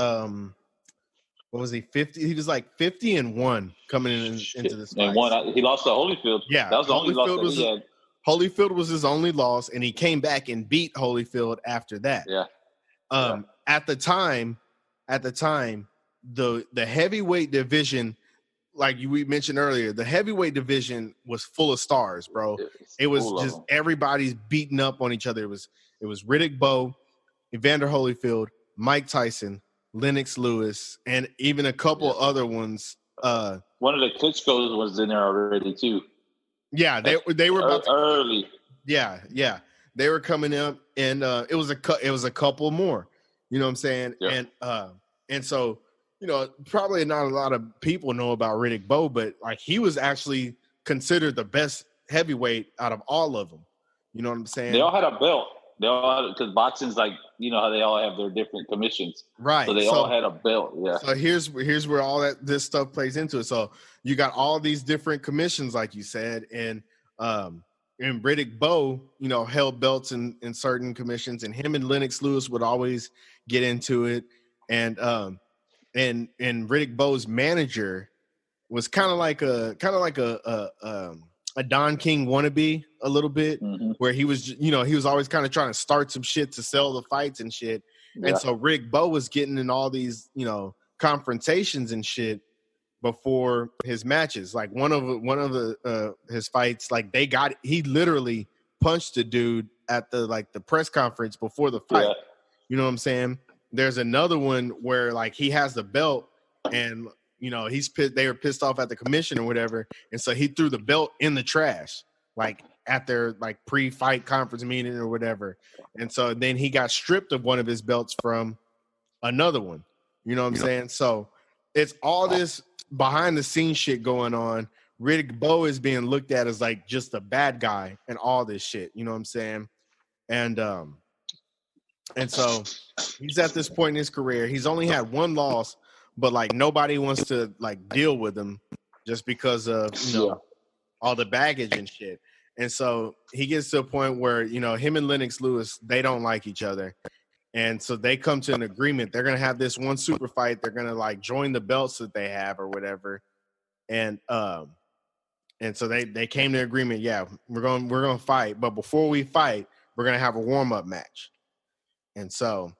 A: What was he? 50. He was like 50-1 coming into this fight.
C: And he lost to Holyfield.
A: Yeah,
C: that was the only loss that he had.
A: Holyfield was his only loss, and he came back and beat Holyfield after that.
C: Yeah.
A: At the time, the heavyweight division, like we mentioned earlier, the heavyweight division was full of stars, bro. It was just everybody's beating up on each other. It was Riddick Bowe, Evander Holyfield, Mike Tyson, Lennox Lewis, and even a couple other ones.
C: One of the Klitschko's was in there already too.
A: Yeah, they were about
C: early.
A: Yeah, they were coming up, and it was a couple more. You know what I'm saying? Yeah. And so probably not a lot of people know about Riddick Bowe, but like he was actually considered the best heavyweight out of all of them. You know what I'm saying?
C: They all had a belt. They all, because boxing's like, how they all have their different commissions,
A: right?
C: So they all had a belt. Yeah.
A: So here's where all this stuff plays into it. So you got all these different commissions, like you said, and Riddick Bowe, held belts in certain commissions, and him and Lennox Lewis would always get into it, and Riddick Bowe's manager was kind of like a Don King wannabe a little bit, where he was, he was always kind of trying to start some shit to sell the fights and shit. Yeah. And so Riddick Bowe was getting in all these, confrontations and shit before his matches. Like one of the his fights, like he literally punched a dude at the press conference before the fight. Yeah. You know what I'm saying? There's another one where like he has the belt and he's pissed. They were pissed off at the commission or whatever, and so he threw the belt in the trash, like at their like pre-fight conference meeting or whatever. And so then he got stripped of one of his belts from another one. You know what I'm saying? So it's all this behind the scenes shit going on. Riddick Bowe is being looked at as like just a bad guy and all this shit. You know what I'm saying? And so he's at this point in his career. He's only had one loss, but like nobody wants to like deal with him just because of, all the baggage and shit. And so he gets to a point where, him and Lennox Lewis, they don't like each other. And so they come to an agreement. They're going to have this one super fight. They're going to like join the belts that they have or whatever. And so they came to agreement. Yeah, we're going to fight. But before we fight, we're going to have a warm-up match. And so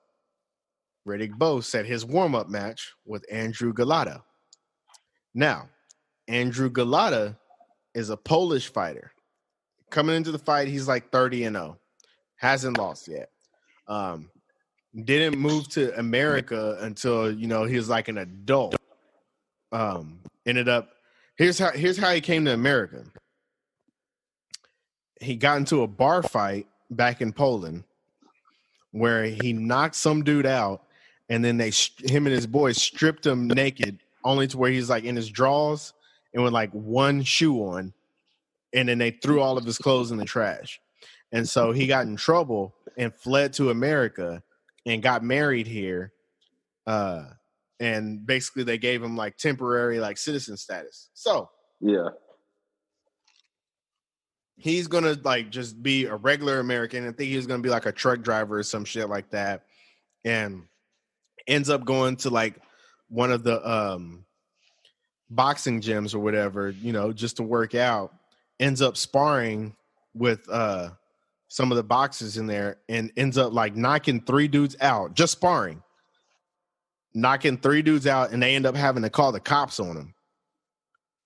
A: Riddick Bowe set his warm-up match with Andrew Golota. Now, Andrew Golota is a Polish fighter. Coming into the fight, he's like 30-0. Hasn't lost yet. Didn't move to America until, he was like an adult. Ended up, here's how he came to America. He got into a bar fight back in Poland where he knocked some dude out, and then him and his boys stripped him naked, only to where he's like in his drawers and with like one shoe on, and then they threw all of his clothes in the trash. And so he got in trouble and fled to America and got married here. And basically they gave him like temporary like citizen status. So
C: yeah,
A: he's gonna like just be a regular American. I think he's gonna be like a truck driver or some shit like that, and ends up going to like one of the boxing gyms or whatever, just to work out. Ends up sparring with some of the boxers in there, and ends up like knocking 3 dudes out, just sparring, knocking 3 dudes out, and they end up having to call the cops on him.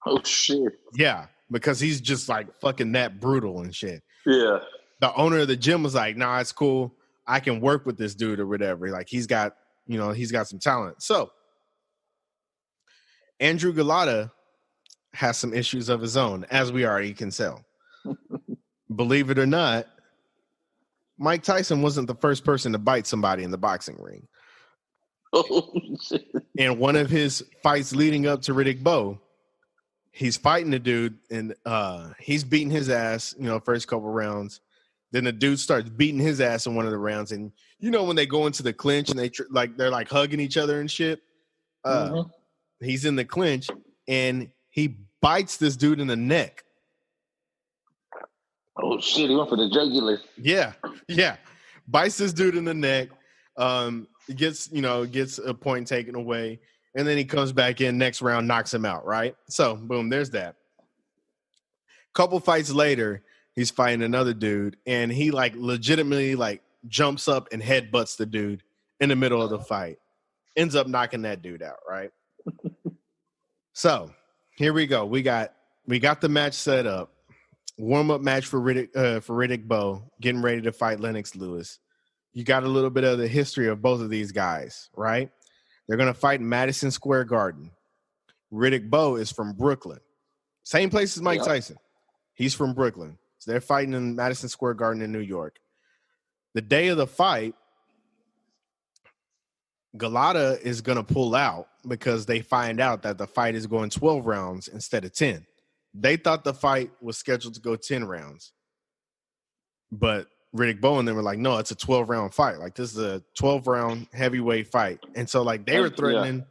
C: Oh shit!
A: Yeah, because he's just like fucking that brutal and shit.
C: Yeah.
A: The owner of the gym was like, "Nah, it's cool. I can work with this dude or whatever. Like he's got some talent." So Andrew Golota has some issues of his own, as we already can tell. Believe it or not, Mike Tyson wasn't the first person to bite somebody in the boxing ring.
C: Oh shit!
A: In one of his fights leading up to Riddick Bowe, he's fighting the dude, and he's beating his ass, first couple rounds. Then the dude starts beating his ass in one of the rounds, and when they go into the clinch and they're like hugging each other and shit. He's in the clinch and he bites this dude in the neck.
C: Oh shit! He went for the jugular.
A: Yeah. Bites this dude in the neck. Gets a point taken away, and then he comes back in next round, knocks him out. Right. So boom, there's that. Couple fights later, he's fighting another dude, and he like legitimately like jumps up and headbutts the dude in the middle of the fight. Ends up knocking that dude out. Right. So here we go. We got the match set up. Warm-up match for Riddick Bowe, getting ready to fight Lennox Lewis. You got a little bit of the history of both of these guys, right? They're going to fight in Madison Square Garden. Riddick Bowe is from Brooklyn. Same place as Mike Tyson. He's from Brooklyn. So they're fighting in Madison Square Garden in New York. The day of the fight, Golota is going to pull out because they find out that the fight is going 12 rounds instead of 10. They thought the fight was scheduled to go 10 rounds. But Riddick Bowe and them were like, no, it's a 12-round fight. Like, this is a 12-round heavyweight fight. And so, like, they were threatening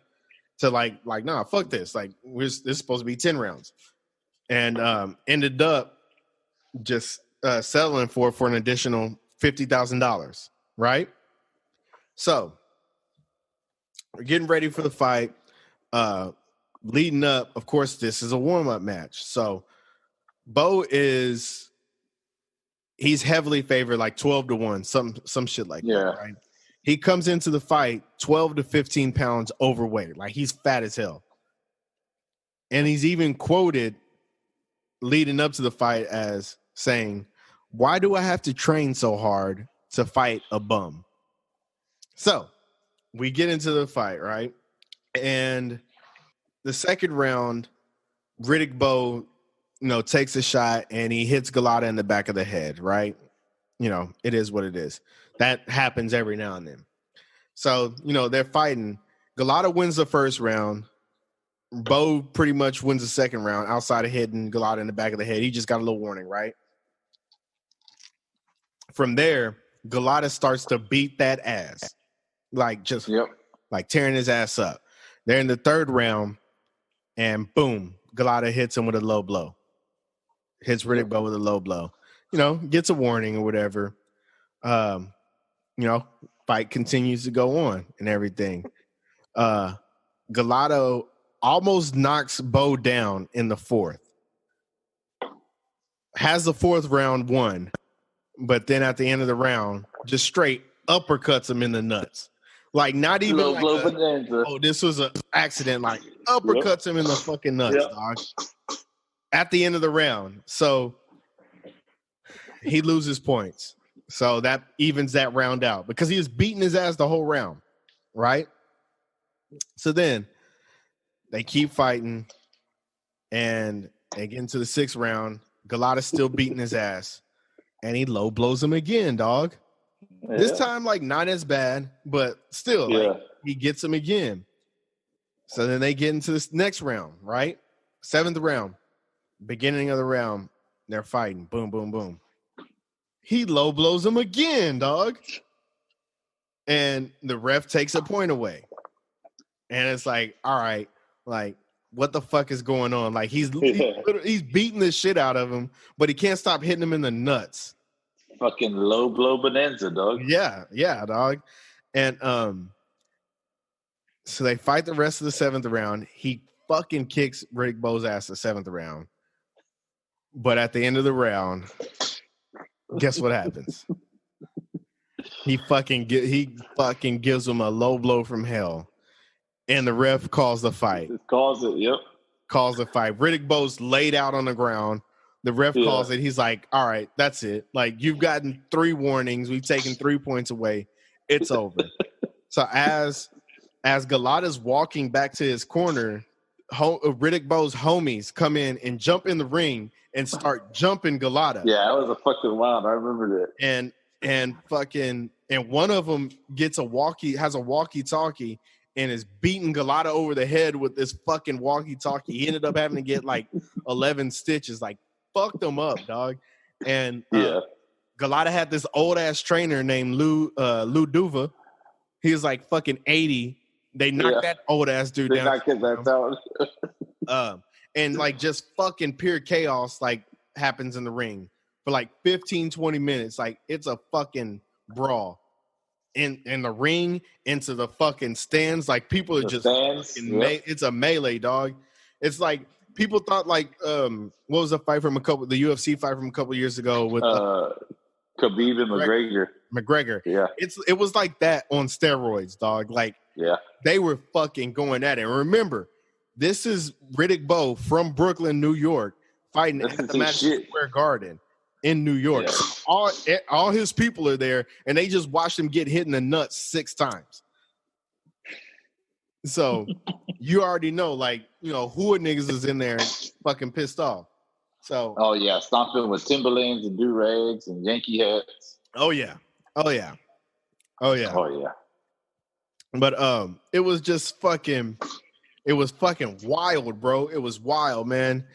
A: to, like, nah, fuck this. Like, this is supposed to be 10 rounds. And ended up just settling for an additional $50,000, right? So, we're getting ready for the fight. Leading up, of course, this is a warm-up match. So Bowe he's heavily favored, like 12-1, some shit like that, right? He comes into the fight 12 to 15 pounds overweight. Like, he's fat as hell. And he's even quoted leading up to the fight as saying, "Why do I have to train so hard to fight a bum?" So we get into the fight, right? And the second round, Riddick Bowe, takes a shot and he hits Golota in the back of the head, right? It is what it is. That happens every now and then. So, they're fighting. Golota wins the first round. Bowe pretty much wins the second round outside of hitting Golota in the back of the head. He just got a little warning, right? From there, Golota starts to beat that ass. Like, just like tearing his ass up. They're in the third round. And boom, Galata hits him with a low blow. Hits Riddick Bowe with a low blow. Gets a warning or whatever. Fight continues to go on and everything. Galata almost knocks Bowe down in the fourth. Has the fourth round won, but then at the end of the round, just straight uppercuts him in the nuts. Like not even this was an accident. Like uppercuts him in the fucking nuts, dog. At the end of the round. So he loses points. So that evens that round out because he was beating his ass the whole round, right? So then they keep fighting and they get into the sixth round. Galata's still beating his ass and he low blows him again, dog. Yeah. This time, like, not as bad, but still, like, he gets him again. So then they get into this next round, right? Seventh round, beginning of the round, they're fighting. Boom, boom, boom. He low blows him again, dog. And the ref takes a point away. And it's like, all right, like, what the fuck is going on? Like, he's beating the shit out of him, but he can't stop hitting him in the nuts.
C: Fucking low blow bonanza, dog.
A: Yeah, dog. And so they fight the rest of the seventh round. He fucking kicks Riddick Bowe's ass the seventh round. But at the end of the round, guess what happens? He fucking gives him a low blow from hell. And the ref calls the fight.
C: Calls it, yep.
A: Calls the fight. Riddick Bowe's laid out on the ground. The ref calls it. He's like, all right, that's it. Like, you've gotten 3 warnings. We've taken 3 points away. It's over. So as Galata's walking back to his corner, Riddick Bowe's homies come in and jump in the ring and start jumping Galata.
C: Yeah, that was a fucking wild. I remember that.
A: And one of them has a walkie-talkie and is beating Galata over the head with this fucking walkie-talkie. He ended up having to get like 11 stitches. Like, fucked him up, dog. And Galata had this old-ass trainer named Lou Duva. He was like fucking 80. They knocked that old-ass dude down.
C: Knocked that down.
A: And like just fucking pure chaos like happens in the ring for like 15, 20 minutes. Like, it's a fucking brawl. In the ring, into the fucking stands. Like, people are just it's a melee, dog. It's like people thought like what was the UFC fight from a couple years ago with
C: Khabib and
A: McGregor.
C: Yeah.
A: It was like that on steroids, dog. Like, they were fucking going at it. And remember, this is Riddick Bowe from Brooklyn, New York, fighting at the Madison Square Garden in New York. Yeah. All his people are there, and they just watched him get hit in the nuts 6 times. So you already know, like, hood niggas is in there fucking pissed off. So
C: stomping with Timberlands and do-rags and Yankee hats.
A: Oh yeah. But it was just fucking wild, bro. It was wild, man.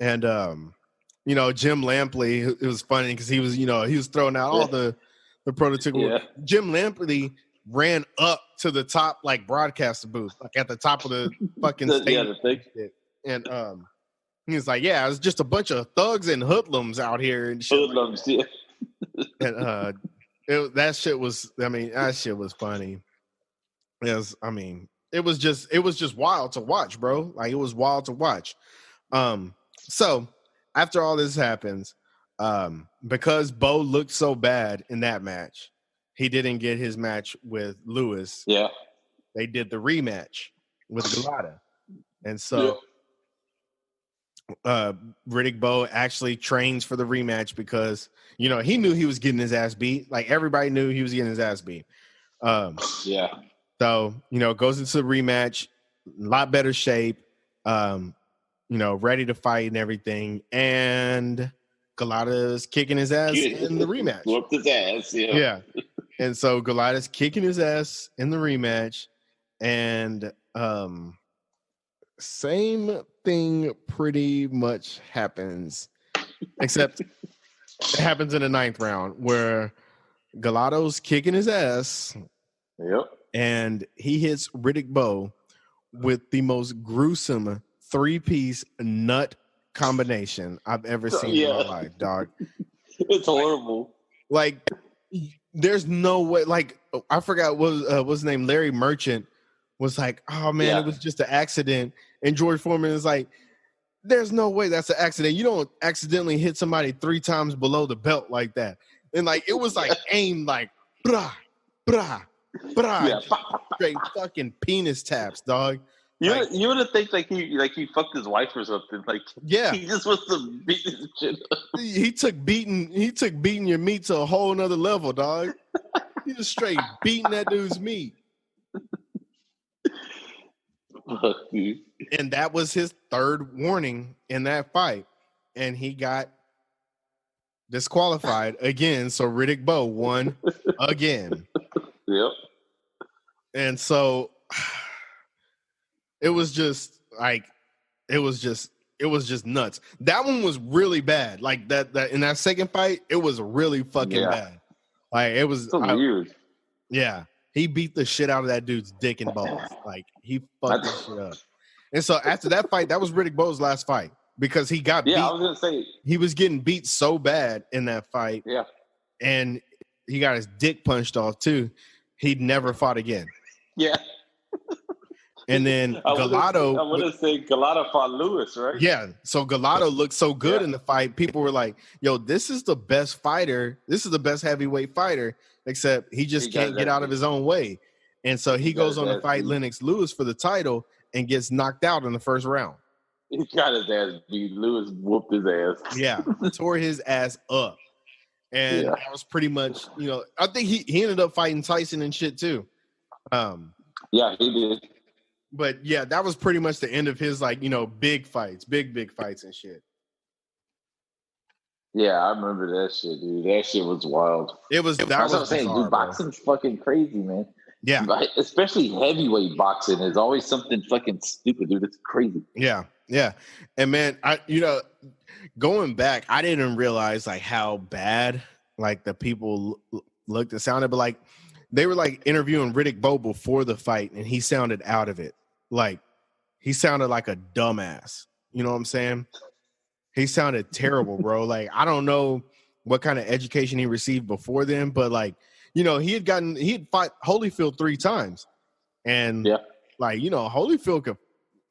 A: And Jim Lampley, it was funny because he was throwing out all the prototypical. Yeah. Jim Lampley ran up to the top, like, broadcaster booth, like at the top of the fucking stage. And he was like, "Yeah, it's just a bunch of thugs and hoodlums out here and shit."
C: Hoodlums, yeah.
A: And that shit was funny. It was just wild to watch, bro. Like, it was wild to watch. So after all this happens, because Bowe looked so bad in that match, he didn't get his match with Lewis.
C: Yeah.
A: They did the rematch with Galata. And so Riddick Bowe actually trains for the rematch because, he knew he was getting his ass beat. Like, everybody knew he was getting his ass beat. So, goes into the rematch, a lot better shape, ready to fight and everything. And Galata's kicking his ass in the rematch.
C: Whooped his ass,
A: yeah. And so Galata's kicking his ass in the rematch. And same thing pretty much happens, except it happens in the 9th round where Galato's kicking his ass.
C: Yep.
A: And he hits Riddick Bowe with the most gruesome 3-piece nut combination I've ever seen in my life, dog.
C: It's horrible.
A: Like, there's no way. Like, I forgot what's his name. Larry Merchant was like, "Oh man, it was just an accident." And George Foreman is like, "There's no way that's an accident. You don't accidentally hit somebody 3 times below the belt like that." And like, it was like aimed like, brah, brah, brah, straight fucking penis taps, dog.
C: You would have think like he fucked his wife or something. Like, he just wants to beat his shit up.
A: He took beating your meat to a whole nother level, dog. He was straight beating that dude's meat.
C: Fuck, dude.
A: And that was his 3rd warning in that fight. And he got disqualified again. So Riddick Bowe won again.
C: Yep.
A: And so it was just nuts. That one was really bad. Like that in that second fight, it was really fucking bad. Like it was
C: so weird.
A: Yeah. He beat the shit out of that dude's dick and balls. Like he fucked that shit up. And so after that fight, that was Riddick Bowe's last fight because he got beat.
C: Yeah, I was gonna say
A: he was getting beat so bad in that fight.
C: Yeah.
A: And he got his dick punched off too. He'd never fought again.
C: Yeah.
A: And then Gallardo.
C: I want to say Gallardo fought Lewis, right?
A: Yeah. So Gallardo looked so good in the fight. People were like, yo, this is the best fighter. This is the best heavyweight fighter, except he just can't get out of his own way. And so he goes on to fight Lennox Lewis for the title and gets knocked out in the first round.
C: He got his ass beat. Lewis whooped his ass.
A: Yeah. Tore his ass up. And that was pretty much, I think he ended up fighting Tyson and shit too.
C: Yeah, he did.
A: But yeah, that was pretty much the end of his big fights, big fights and shit.
C: Yeah, I remember that shit, dude. That shit was wild.
A: That was what I'm saying,
C: dude. Boxing's fucking crazy, man.
A: Yeah,
C: especially heavyweight boxing is always something fucking stupid, dude. It's crazy.
A: Yeah. And man, going back, I didn't realize like how bad like the people looked and sounded, but like they were like interviewing Riddick Bowe before the fight, and he sounded out of it. Like he sounded like a dumbass. You know what I'm saying? He sounded terrible, bro. Like I don't know what kind of education he received before then, but like he had fought Holyfield 3 times, and Holyfield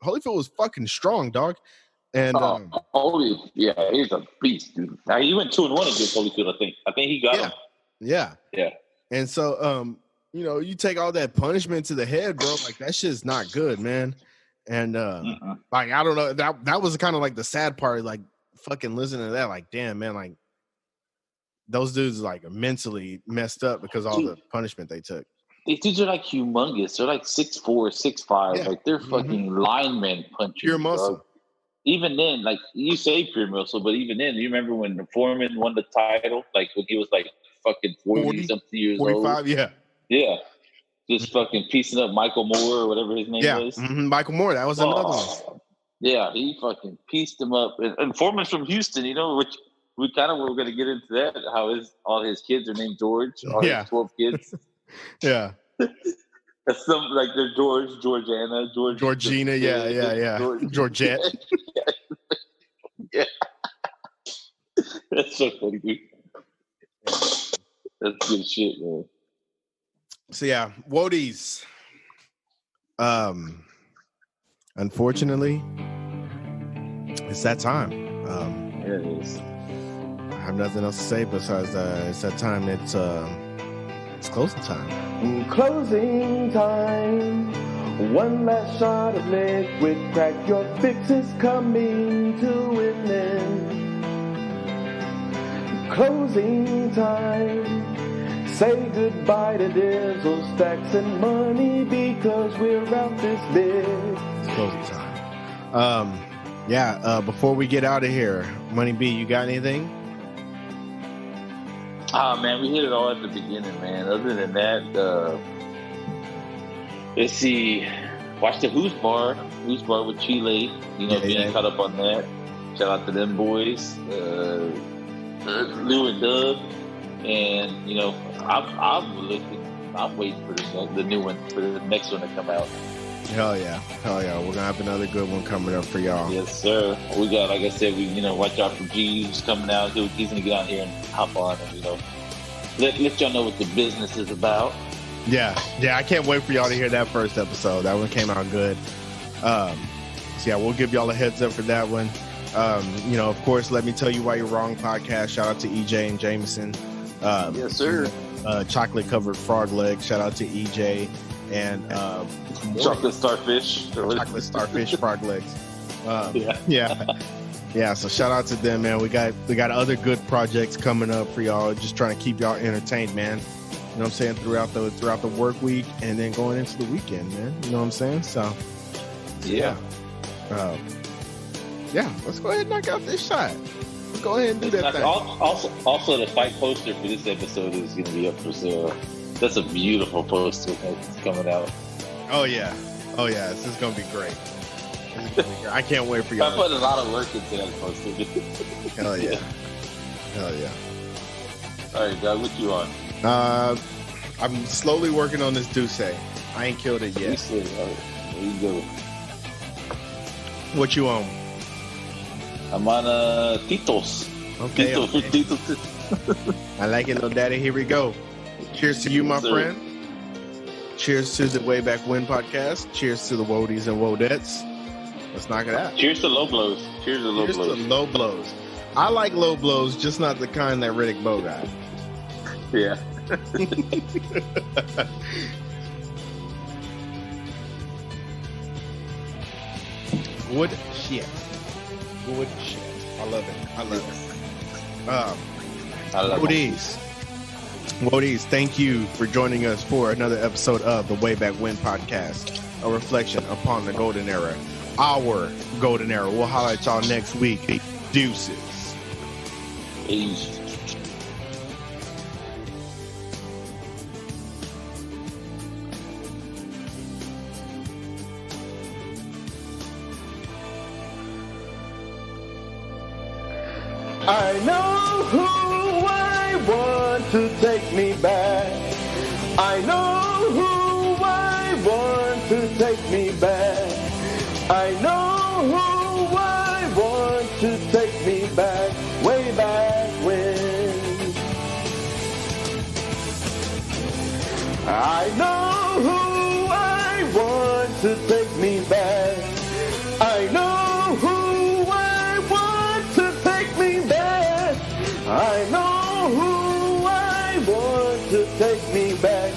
A: was fucking strong, dog. And
C: he's a beast, dude. Now, he went 2-1 against Holyfield. I think he got him.
A: Yeah. And so, you take all that punishment to the head, bro. Like that shit's not good, man. And like I don't know, that was kind of like the sad part. Like fucking listening to that, like damn, man, like those dudes like mentally messed up because of all the punishment they took.
C: These dudes are like humongous. They're like 6'4", 6'5". Yeah. Like they're fucking linemen punching.
A: Pure muscle.
C: Bro. Even then, like you say pure muscle, but even then, you remember when the Foreman won the title? Like when he was like fucking 40-something years
A: 45,
C: old.
A: Yeah.
C: Just fucking piecing up Michael Moore or whatever his name was.
A: Michael Moore, that was another one.
C: Yeah, he fucking pieced him up. And Foreman's from Houston, which we kind of were going to get into that, how all his kids are named George, all his 12 kids.
A: Yeah.
C: Some like they're Georgiana,
A: Georgina, yeah. Georgette.
C: Yeah. That's so funny, dude. That's good shit, man.
A: So yeah, Wodies. Unfortunately, it's that time.
C: It is.
A: I have nothing else to say besides it's that time. It's closing time.
G: Closing time. One last shot of liquid crack. Your fix is coming to an end. Closing time. Say goodbye to diesel stacks and money because we're out this big.
A: It's closing time. Before we get out of here, Money B, you got anything?
C: Man, we hit it all at the beginning, man. Other than that, let's see. Watch the Who's Bar with Chile. Being caught up on that. Shout out to them boys, Lou and Doug, and I'm waiting for the new one, for the next one to come out.
A: Hell yeah. We're gonna have another good one coming up for y'all.
C: Yes, sir. We got, like I said, watch out for G's coming out. He's gonna get out here and hop on and let y'all know what the business is about.
A: Yeah. I can't wait for y'all to hear that first episode. That one came out good. So yeah, we'll give y'all a heads up for that one. Of course, Let Me Tell You Why You're Wrong podcast. Shout out to EJ and Jameson.
C: Yes, sir.
A: Chocolate covered frog leg. Shout out to EJ and
C: chocolate starfish
A: frog legs. Yeah. So shout out to them, man. We got other good projects coming up for y'all. Just trying to keep y'all entertained, man. You know what I'm saying, throughout the work week and then going into the weekend, man. You know what I'm saying? So yeah. Let's go ahead and knock out this shot. Let's go ahead and do that thing.
C: Also, the fight poster for this episode is going to be up for sale. That's a beautiful poster that's coming out.
A: Oh yeah, this is going to be great. I can't wait for y'all.
C: I put a lot of work into that poster.
A: Hell yeah.
C: All right, Doug, what you on?
A: I'm slowly working on this Duce. I ain't killed it yet.
C: There you go.
A: What you on?
C: I'm on Titos.
A: Okay.
C: Titos.
A: I like it, little daddy. Here we go. Cheers to you, my friend. Cheers to the Way Back When podcast. Cheers to the Wodies and Wodettes. Let's knock it out.
C: Cheers to low blows. Cheers to low blows.
A: I like low blows, just not the kind that Riddick Bowe got.
C: Yeah.
A: Good shit. I love it. Wodies, thank you for joining us for another episode of the Way Back When podcast, a reflection upon the golden era, our golden era. We'll highlight y'all next week. Deuces.
C: Peace.
G: I know who I want to take me back. I know who I want to take me back. I know who I want to take me back, way back when. I know who I want to take me back. I know who I want to take me back. I know who I want to take me back.